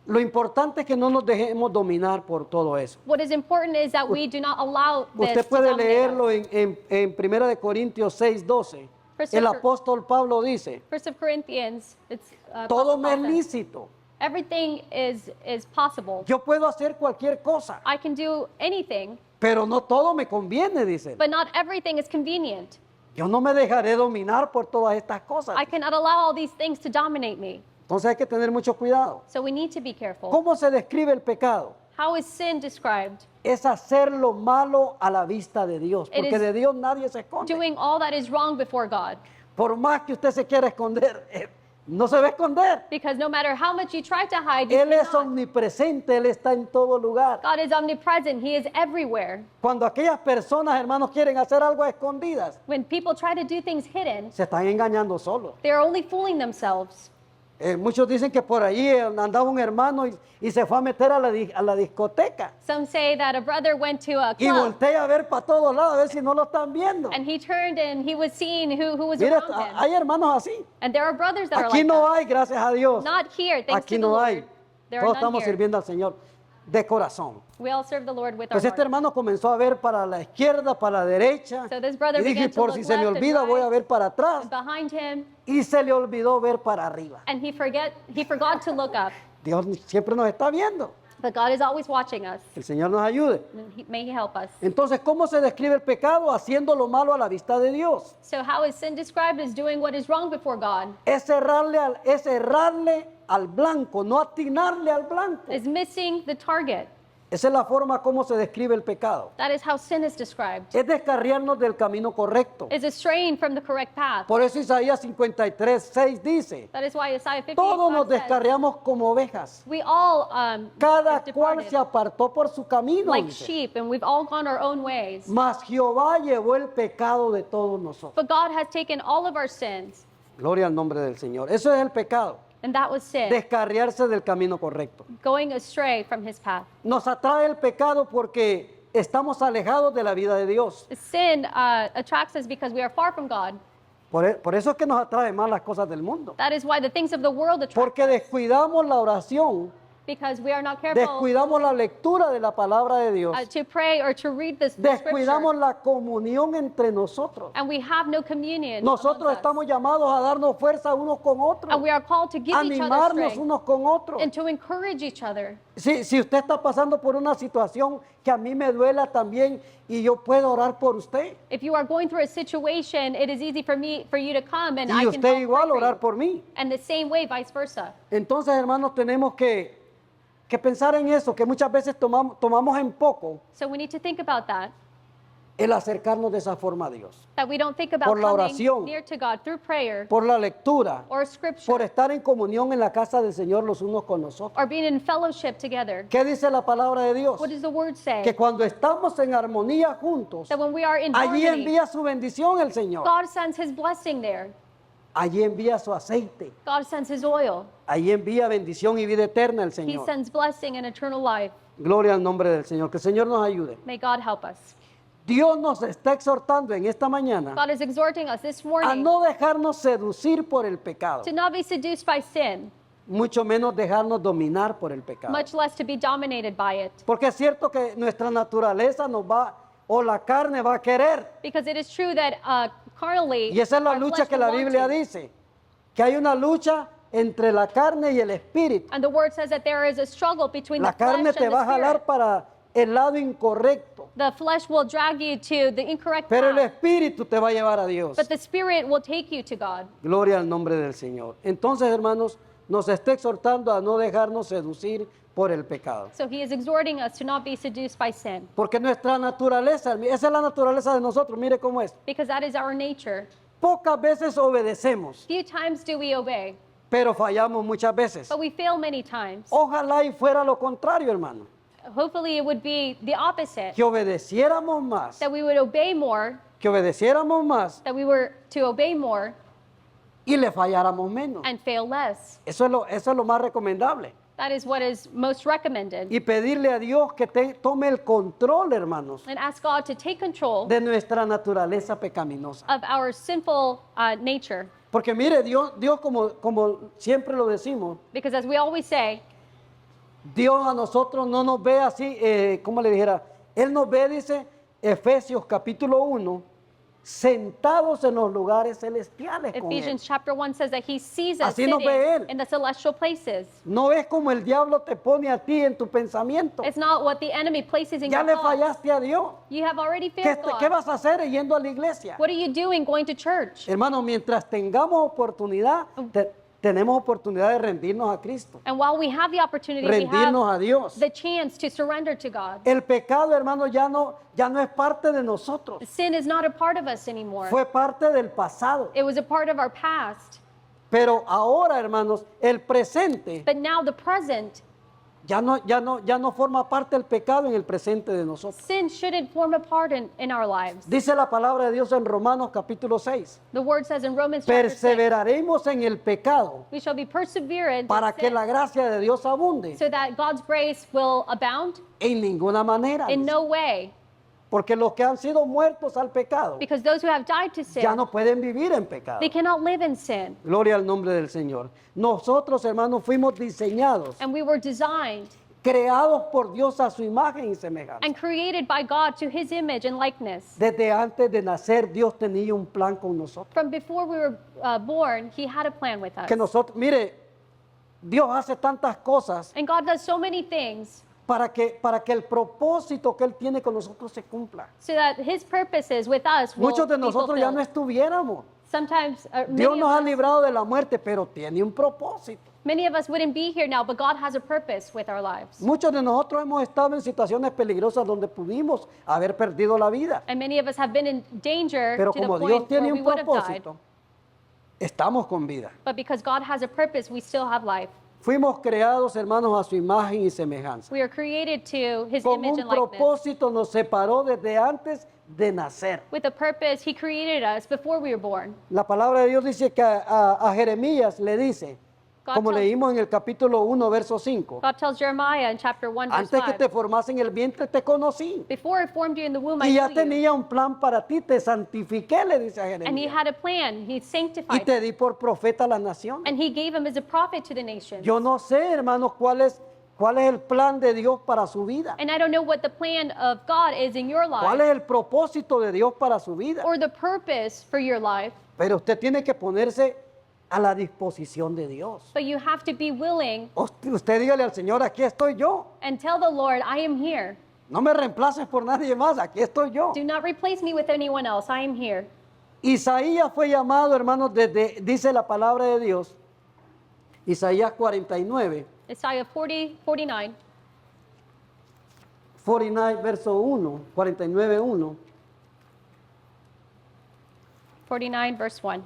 Lo importante es que no nos dejemos dominar por todo eso. What is important is that we do not allow this Usted to puede dominate leerlo us. en 1 de Corintios 6:12. First El of- apóstol Pablo dice, 1 Corinthians, it's todo Apostle me es Paul says, lícito. everything is possible. Yo puedo hacer cualquier cosa, I can do anything, pero no todo me conviene, dice. but not everything is convenient. Yo no me dejaré dominar por todas estas cosas. I cannot allow all these things to dominate me. Entonces hay que tener mucho cuidado. So we need to be careful. ¿Cómo se describe el pecado? How is sin described? Es hacer lo malo a la vista de Dios, It porque is de Dios nadie se esconde. Doing all that is wrong before God. Por más que usted se quiera esconder, no se va a esconder. Because no matter how much you try to hide, you Él es cannot. omnipresente, Él está en todo lugar. God is omnipresent. He is everywhere. Cuando aquellas personas, hermanos, quieren hacer algo a escondidas, When people try to do things hidden, se están engañando solos. they are only fooling themselves. Muchos dicen que por allí andaba un hermano y se fue a meter a la discoteca Some say that a brother went to a y club voltea a ver para todos lados a ver si no lo están viendo. and he turned and he was seeing who was Mira, around him. hay hermanos así. And there are brothers that are Aquí like no that. hay, gracias a Dios. Not here, thanks Aquí to the no Lord. hay. There are Todos none estamos here. sirviendo al Señor de corazón. We all serve the Lord with Pues our este heart. hermano comenzó a ver para la izquierda, para la derecha. So this brother Y dije, began to por look si se me left and olvida, voy a right. ver para atrás. And behind him, Y se le olvidó ver para arriba. and he forgot to look up. Dios siempre nos está viendo. But God is always watching us. El Señor nos ayude. May He help us. Entonces, ¿cómo se describe el pecado? Haciendo lo malo a la vista de Dios. So how is sin described as doing what is wrong before God? Es errarle al blanco, no atinarle al blanco. Is missing the target. Esa es la forma como se describe el pecado. That is how sin is described. Es descarriarnos del camino correcto. Is straying from the correct path. Por eso Isaías 53:6 dice, That is why Isaiah 58 todos nos says, descarriamos como ovejas. we all Cada have cual departed se apartó por su camino. like Dice. sheep, and we've all gone our own ways. Mas Jehová llevó el pecado de todos nosotros. But God has taken all of our sins, Gloria al nombre del Señor. Eso es el pecado. and that was sin, Descarriarse del camino correcto. going astray from His path. Nos atrae el pecado porque estamos alejados de la vida de Dios. Sin attracts us because we are far from God. Por eso es que nos atrae más las cosas del mundo. That is why the things of the world attract Porque us. descuidamos la oración because we are not careful Descuidamos la lectura de la palabra de Dios. to pray or to read the scripture. Descuidamos la comunión entre nosotros. And we have no communion Nosotros amongst us. estamos llamados a darnos fuerza unos con otros, And we are called to give each other animarnos strength unos con otros. and to encourage each other. Si usted está pasando por una situación que a mí me duela también y yo puedo orar por usted, If you are going through a situation, it is easy for you to come and y I can usted help igual pray for orar you. por mí. And the same way, vice versa. Entonces, hermanos, tenemos que pensar en eso, que muchas veces tomamos en poco So we need to think about that. el acercarnos de esa forma a Dios. That we don't think about Por la coming oración. near to God through prayer Por la lectura, or scripture por estar en comunión en la casa del Señor los unos con nosotros. or being in fellowship together. ¿Qué dice la palabra de Dios? What does the word say? Que cuando estamos en armonía juntos, That when we are in allí harmony, envía su bendición el Señor. God sends his blessing there. Allí envía su aceite. God sends his oil. Allí envía bendición y vida eterna el He Señor. sends blessing and eternal life. Gloria al nombre del Señor. Que el Señor nos ayude. May God help us. Dios nos está exhortando en esta mañana God is exhorting us this a morning no dejarnos seducir por el pecado, to not be seduced by sin, mucho menos dejarnos dominar por el pecado. much less to be dominated by it. Porque es cierto que nuestra naturaleza nos va, o la carne va a querer. Because it is true that carnally, Y esa es la our lucha flesh que will la want Biblia to. dice, que hay una lucha entre la carne y el espíritu. And the word says that there is a struggle between La the flesh carne and te va a the spirit. jalar para el lado incorrecto, The flesh will drag you to the incorrect pero el path, espíritu te va a llevar a Dios. but the spirit will take you to God. Gloria al nombre del Señor. Entonces, hermanos, nos está exhortando a no dejarnos seducir por el pecado. So he is exhorting us to not be seduced by sin, Porque nuestra naturaleza, esa es la naturaleza de nosotros, mire cómo es. because that is our nature. Pocas veces obedecemos, Few times do we obey, pero fallamos muchas veces. but we fail many times. Ojalá y fuera lo contrario, hermano. Hopefully it would be the opposite, Que obedeciéramos más, that we would obey more, que obedeciéramos más that we were to obey more y le falláramos menos. and fail less. Eso es lo más recomendable. That is what is most recommended. Y pedirle a Dios que tome el control, hermanos, And ask God to take control de nuestra naturaleza pecaminosa. of our sinful nature. Porque mire, Dios como siempre lo decimos, Because as we always say, Dios a nosotros no nos ve así, ¿cómo le dijera? Él nos ve, dice Efesios capítulo 1, sentados en los lugares celestiales con Él. Ephesians chapter 1 says that he sees us Así nos sitting ve Él. in the celestial places. No es como el diablo te pone a ti en tu pensamiento. It's not what the enemy places in Ya your le thoughts. fallaste a Dios. You have already ¿Qué, failed God. qué vas a hacer yendo a la iglesia? What are you doing going to church? Hermano, mientras tengamos oportunidad, tenemos oportunidad de rendirnos a Cristo, And while we have the opportunity, we rendirnos have a Dios. the chance to surrender to God. El pecado, hermano, ya no es parte de nosotros. Sin is not a part of us anymore. Fue parte del pasado. It was a part of our past. Pero ahora, hermanos, el presente But now the present, ya no forma parte del pecado en el presente de nosotros. sin shouldn't form a part in our lives. Dice la palabra de Dios en Romanos capítulo 6. The word says in Romans chapter 6, Perseveraremos en el pecado we shall be perseverant para in que sin, la gracia de Dios abunde. so that God's grace will abound. En ninguna manera. In dice. no way. Porque los que han sido muertos al pecado Because those who have died to sin, ya no pueden vivir en pecado. they cannot live in sin. Gloria al nombre del Señor. Nosotros, hermanos, fuimos diseñados, And we were designed creados por Dios a su imagen y semejanza. and created by God to his image and likeness. Desde antes de nacer, Dios tenía un plan con nosotros. From before we were born, he had a plan with us. Que nosotros, mire, Dios hace tantas cosas And God does so many things para que el propósito que Él tiene con nosotros se cumpla. so that his purposes with us will Muchos de be nosotros ya no fulfilled. estuviéramos. Sometimes Dios nos ha librado de la muerte, pero tiene un propósito. many of us wouldn't be here now, but God has a purpose with our lives. Muchos de nosotros hemos estado en situaciones peligrosas donde pudimos haber perdido la vida. And many of us have been in danger Pero to the como point Dios where tiene we un would have died. propósito, estamos con vida. But because God has a purpose, we still have life. Fuimos creados, hermanos, a su imagen y semejanza. We are created to his Con image un and likeness. propósito nos separó desde antes de nacer. With a purpose, he created us before we were born. La palabra de Dios dice que a Jeremías le dice, God como tells- leímos en el capítulo 1, verso 5, God tells Jeremiah in chapter 1, verse antes que 5, te formase en el vientre te conocí. before I formed you in the womb, I Y ya knew you. tenía un plan para ti, te santifiqué, le dice a And he Jeremías. had a plan. He Y sanctified te di por profeta a las naciones. and he gave him as a prophet to the nations. Yo no sé, hermanos, cuál es ¿Cuál es el plan de Dios para su vida? And I don't know what the plan of God is in your ¿Cuál life es el propósito de Dios para su vida? or the purpose for your life, Pero usted tiene que ponerse a la disposición de Dios. but you have to be willing Usted dígale al Señor, aquí estoy yo. and tell the Lord, I am here. No me reemplaces por nadie más, aquí estoy yo. Do not replace me with anyone else. I am here. Isaías fue llamado, hermanos, dice la palabra de Dios, Isaías 49, Isaiah 49, 49 verso 1, 49, 1. 49 verse 1.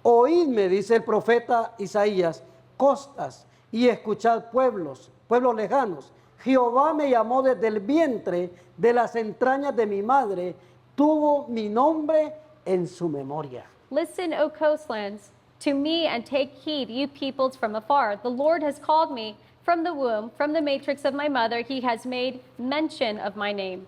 Oídme, dice el profeta Isaías, costas, y escuchad pueblos lejanos. Jehová me llamó desde el vientre de las entrañas de mi madre, tuvo mi nombre en su memoria. Listen, O coastlands, to me and take heed, you peoples from afar. The Lord has called me from the womb, from the matrix of my mother. He has made mention of my name.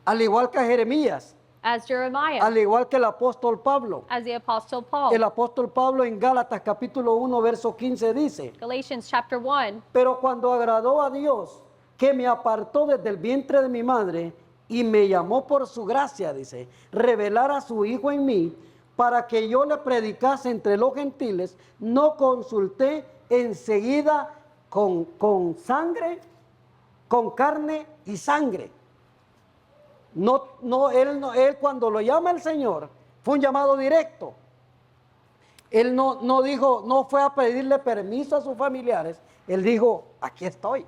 Al igual que Jeremías, As Jeremiah, al igual que el apóstol Pablo. as the Apostle Paul. El apóstol Pablo en Gálatas capítulo 1 verso 15 dice, Galatians chapter 1. pero cuando agradó a Dios, que me apartó desde el vientre de mi madre y me llamó por su gracia, dice, revelar a su Hijo en mí, para que yo le predicase entre los gentiles, no consulté enseguida con sangre, con carne y sangre. Él cuando lo llama el Señor, fue un llamado directo. Él no dijo, no fue a pedirle permiso a sus familiares. Él dijo, aquí estoy.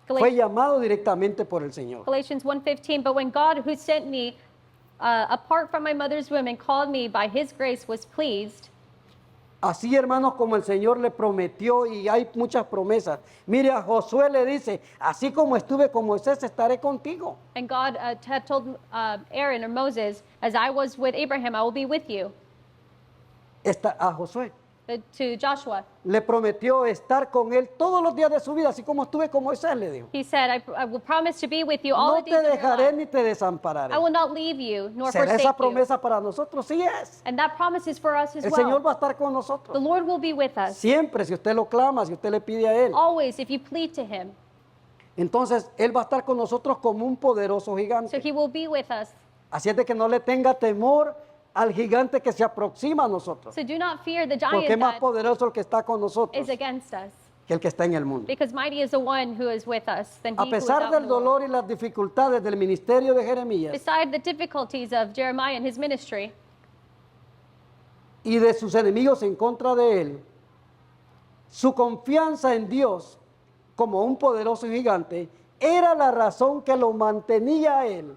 Fue llamado directamente por el Señor. Galatians 1:15. But when God, who sent me apart from my mother's womb and called me by his grace, was pleased. Así, hermanos, como el Señor le prometió, y hay muchas promesas. Mire, a Josué le dice, así como estuve con Moisés, estaré contigo. And God had told Aaron or Moses, as I was with Abraham, I will be with you. A Josué To Joshua, le prometió estar con él todos los días de su vida, así como estuve con Moisés, le dijo. he said, I will promise to be with you all No the te days of your dejaré life. ni te desampararé. I will not leave you nor ¿Será forsake esa you. promesa para nosotros? Sí es. And that promise is for us as El Señor well. va a estar con The nosotros. Lord will be with us. Siempre, si usted lo clama, si usted le pide a Él. Always, if you plead to him. Entonces, Él va a estar con nosotros como un poderoso So gigante. he will be with us. Así es de que no le tenga temor al gigante que se aproxima a nosotros. So do not fear the Porque es giant más that poderoso el que está con nosotros is against us. que el que está en el mundo. Because mighty is the one who is with us than he A who is pesar out in del the world. dolor y las dificultades del ministerio de Jeremías Beside the difficulties of Jeremiah and his ministry y de sus enemigos en contra de él, su confianza en Dios como un poderoso gigante era la razón que lo mantenía a él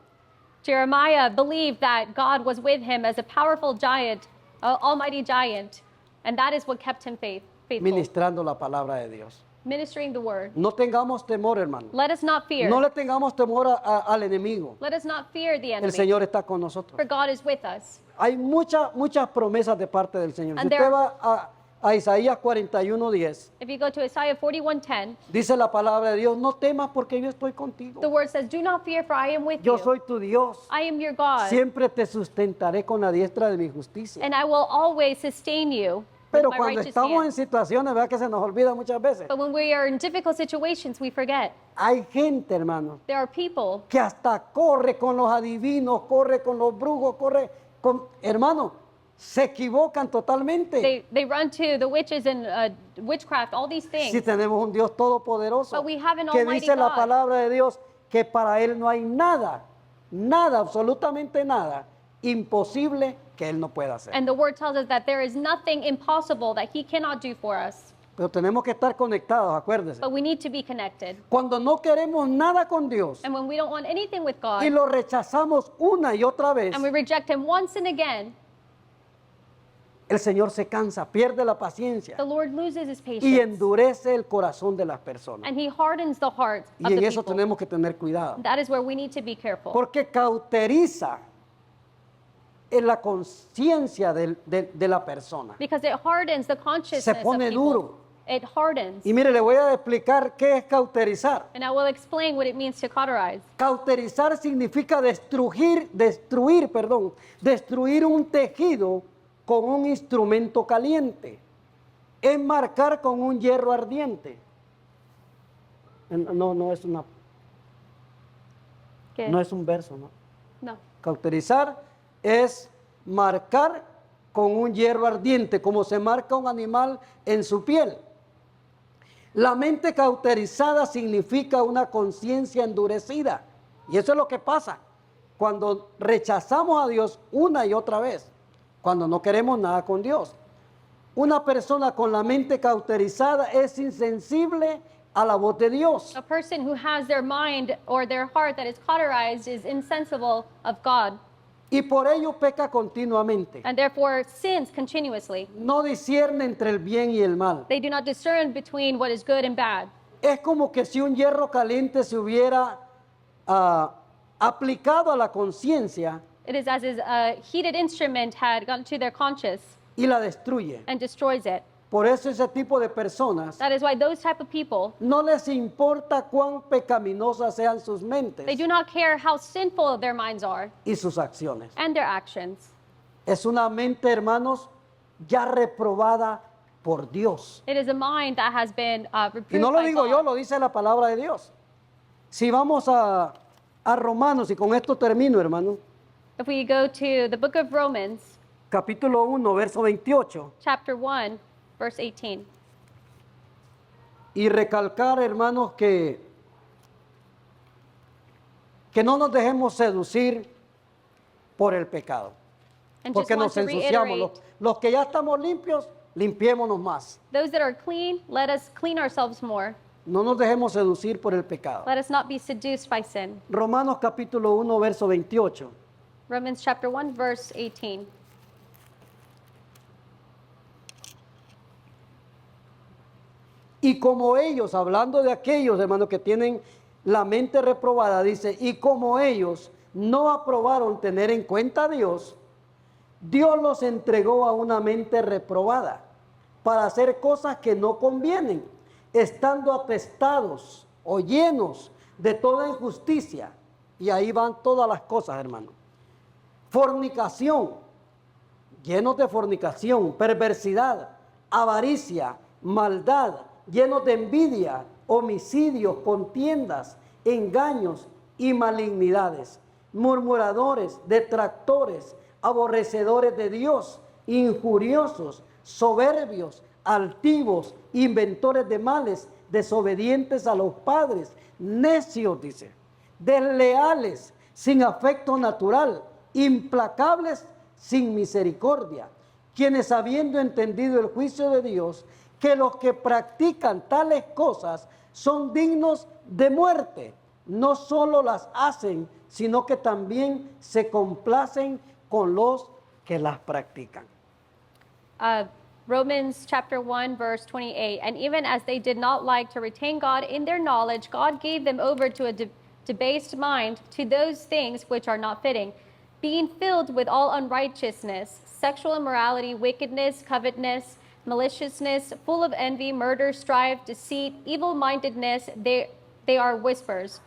Jeremiah believed that God was with him as a powerful giant, almighty giant, and that is what kept him faithful, ministrando la palabra de Dios. ministering the word. No tengamos temor, hermano. Let us not fear. No le tengamos temor al enemigo. Let us not fear the El enemy, Señor está con nosotros. for God is with us. Hay muchas promesas de parte del Señor. Si And usted there- va a Isaías 41:10, If you go to Isaiah 41:10, dice la palabra de Dios, no temas porque yo estoy contigo. the word says, "Do not fear, for I am with Yo you. soy tu Dios. I am your God, Siempre te sustentaré con la diestra de mi justicia. and I will always sustain you Pero with my cuando righteous estamos en hand." situaciones, vea que se nos olvida muchas veces. But when we are in difficult situations, we forget. Hay gente, hermano, There are people que hasta corre con los adivinos, corre con los brujos, corre con... Hermano, se equivocan totalmente. they run to the witches and witchcraft, all these things. Si tenemos un Dios todopoderoso But we have an que almighty dice la God. palabra de Dios que para Él no hay nada, absolutamente nada imposible que Él no pueda hacer. And the word tells us that there is nothing impossible that he cannot do for us. Pero tenemos que estar conectados, acuérdese. But we need to be connected. Cuando no queremos nada con Dios And when we don't want anything with God y lo rechazamos una y otra vez, and we reject him once and again, el Señor se cansa, pierde la paciencia the Lord loses his y patience. endurece el corazón de las personas. And he hardens the heart Y of en the eso people. tenemos que tener cuidado. That is where we need to be careful. Porque cauteriza en la conciencia de la persona. Because it hardens the consciousness Se pone of people. duro. It hardens. Y mire, le voy a explicar qué es cauterizar. And I will explain what it means to cauterize. Cauterizar significa destruir un tejido con un instrumento caliente. es marcar con un hierro ardiente. No es una, ¿Qué? no es un verso, ¿no? No. Cauterizar es marcar con un hierro ardiente, como se marca un animal en su piel. La mente cauterizada significa una conciencia endurecida. Y eso es lo que pasa cuando rechazamos a Dios una y otra vez, cuando no queremos nada con Dios. Una persona con la mente cauterizada es insensible a la voz de Dios. A person who has their mind or their heart that is cauterized is insensible of God Y por ello peca continuamente. and therefore sins continuously. No discierne entre el bien y el mal. They do not discern between what is good and bad. Es como que si un hierro caliente se hubiera aplicado a la conciencia It is as if a heated instrument had gone to their conscience y la destruye. and destroys it. Por eso ese tipo de personas That is why those type of people, no les importa cuán pecaminosas sean sus they mentes do not care how sinful their minds are y sus acciones. and their actions. Es una mente, hermanos, ya reprobada por Dios. It is a mind that has been Y reproved no lo by digo yo, God. lo dice la palabra de Dios. Si vamos a Romanos, y con esto termino, hermano, If we go to the book of Romans, capítulo 1, verso 28, chapter 1, verse 18, y recalcar, hermanos, que no nos dejemos seducir por el pecado, and just porque want nos to ensuciamos. reiterate, Los que ya estamos limpios, limpiémonos más. those that are clean, let us clean ourselves more. No nos dejemos seducir por el pecado. Let us not be seduced by sin. Romanos capítulo 1, verso 28. Romans chapter 1, verse 18. Y como ellos, hablando de aquellos, hermanos, que tienen la mente reprobada, dice, y como ellos no aprobaron tener en cuenta a Dios, Dios los entregó a una mente reprobada para hacer cosas que no convienen, estando atestados o llenos de toda injusticia. Y ahí van todas las cosas, hermano. Fornicación, llenos de fornicación, perversidad, avaricia, maldad, llenos de envidia, homicidios, contiendas, engaños y malignidades, murmuradores, detractores, aborrecedores de Dios, injuriosos, soberbios, altivos, inventores de males, desobedientes a los padres, necios, dice, desleales, sin afecto natural, implacables, sin misericordia, quienes habiendo entendido el juicio de Dios, que los que practican tales cosas son dignos de muerte, no solo las hacen, sino que también se complacen con los que las practican. Romans chapter 1, verse 28. And even as they did not like to retain God in their knowledge, God gave them over to a debased mind to those things which are not fitting, being filled with all unrighteousness, sexual immorality, wickedness, covetousness, maliciousness, full of envy, murder, strife, deceit, evil-mindedness. They are whisperers,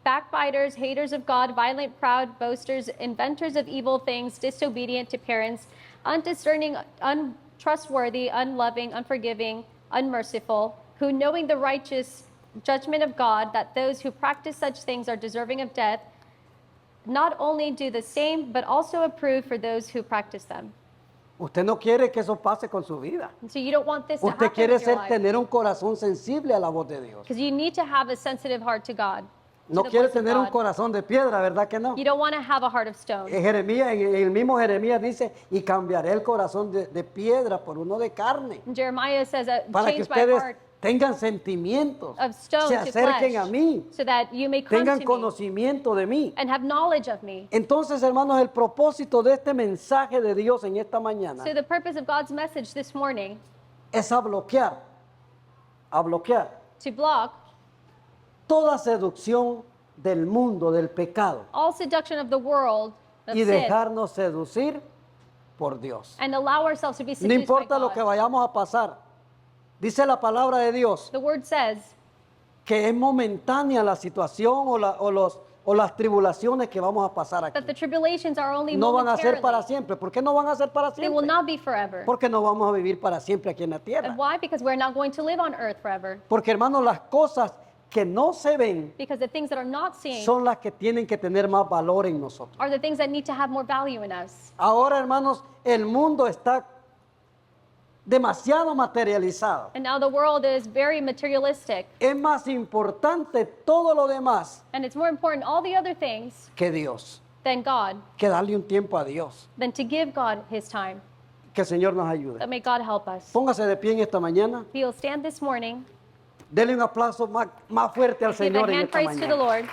backbiters, haters of God, violent, proud, boasters, inventors of evil things, disobedient to parents, undiscerning, untrustworthy, unloving, unforgiving, unmerciful, who knowing the righteous judgment of God, that those who practice such things are deserving of death, not only do the same, but also approve for those who practice them. Usted no quiere que eso pase con su vida. And so you don't want this to Usted happen quiere in your life. tener un corazón sensible a la voz de Dios. Because you need to have a sensitive heart to God. to No the quiere voice of tener un God. corazón de piedra, ¿verdad que no? You don't want to have a heart of stone. Jeremías, en el mismo Jeremías dice, y cambiaré el corazón de piedra por uno de carne, And Jeremiah says, para que change my ustedes heart tengan sentimientos, of stone se to acerquen flesh, a mí, so that you may come tengan to me conocimiento de mí. and have knowledge of me. Entonces, hermanos, el propósito de este mensaje de Dios en esta mañana So the purpose of God's message this morning, es a bloquear to block toda seducción del mundo, del pecado, all seduction of the world of y sin, dejarnos seducir por Dios. and allow ourselves to be No seduced by importa lo God. que vayamos a pasar. Dice la palabra de Dios The word says que es momentánea la situación o o las tribulaciones que vamos a pasar aquí that the tribulations are only no van a ser para momentarily. siempre. ¿Por qué no van a ser para They will siempre? not be forever. Porque no vamos a vivir para siempre aquí en la And tierra. why? Because we're not going to live on earth forever. Porque hermanos, las cosas que no se ven Because the things that are not seen son las que tienen que tener más valor en nosotros. are the things that need to have more value in us. Ahora, hermanos, el mundo está demasiado materializado. And now the world is very materialistic. Es más importante todo lo demás And it's more important, all the other things, que Dios, than God, que darle un tiempo a Dios. than to give God his time. Que el Señor nos ayude. But may God help us. Póngase de pie en esta mañana. If you'll stand this morning, Dele un aplauso más fuerte al give a Señor en hand esta praise to the mañana. Lord.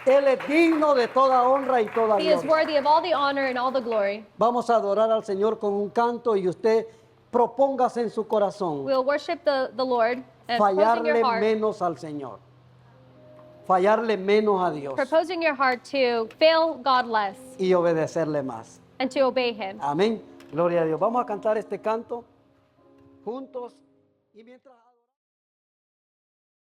Él es digno de toda honra y toda He is gloria. worthy of all the honor and all the glory. Vamos a adorar al Señor con un canto y usted propóngase en su corazón We'll worship the Lord and proposing fallarle your heart, menos al Señor. Fallarle menos a Dios proposing your heart to fail God less y obedecerle más. and to obey him. Amén. Gloria a Dios. Vamos a cantar este canto juntos y mientras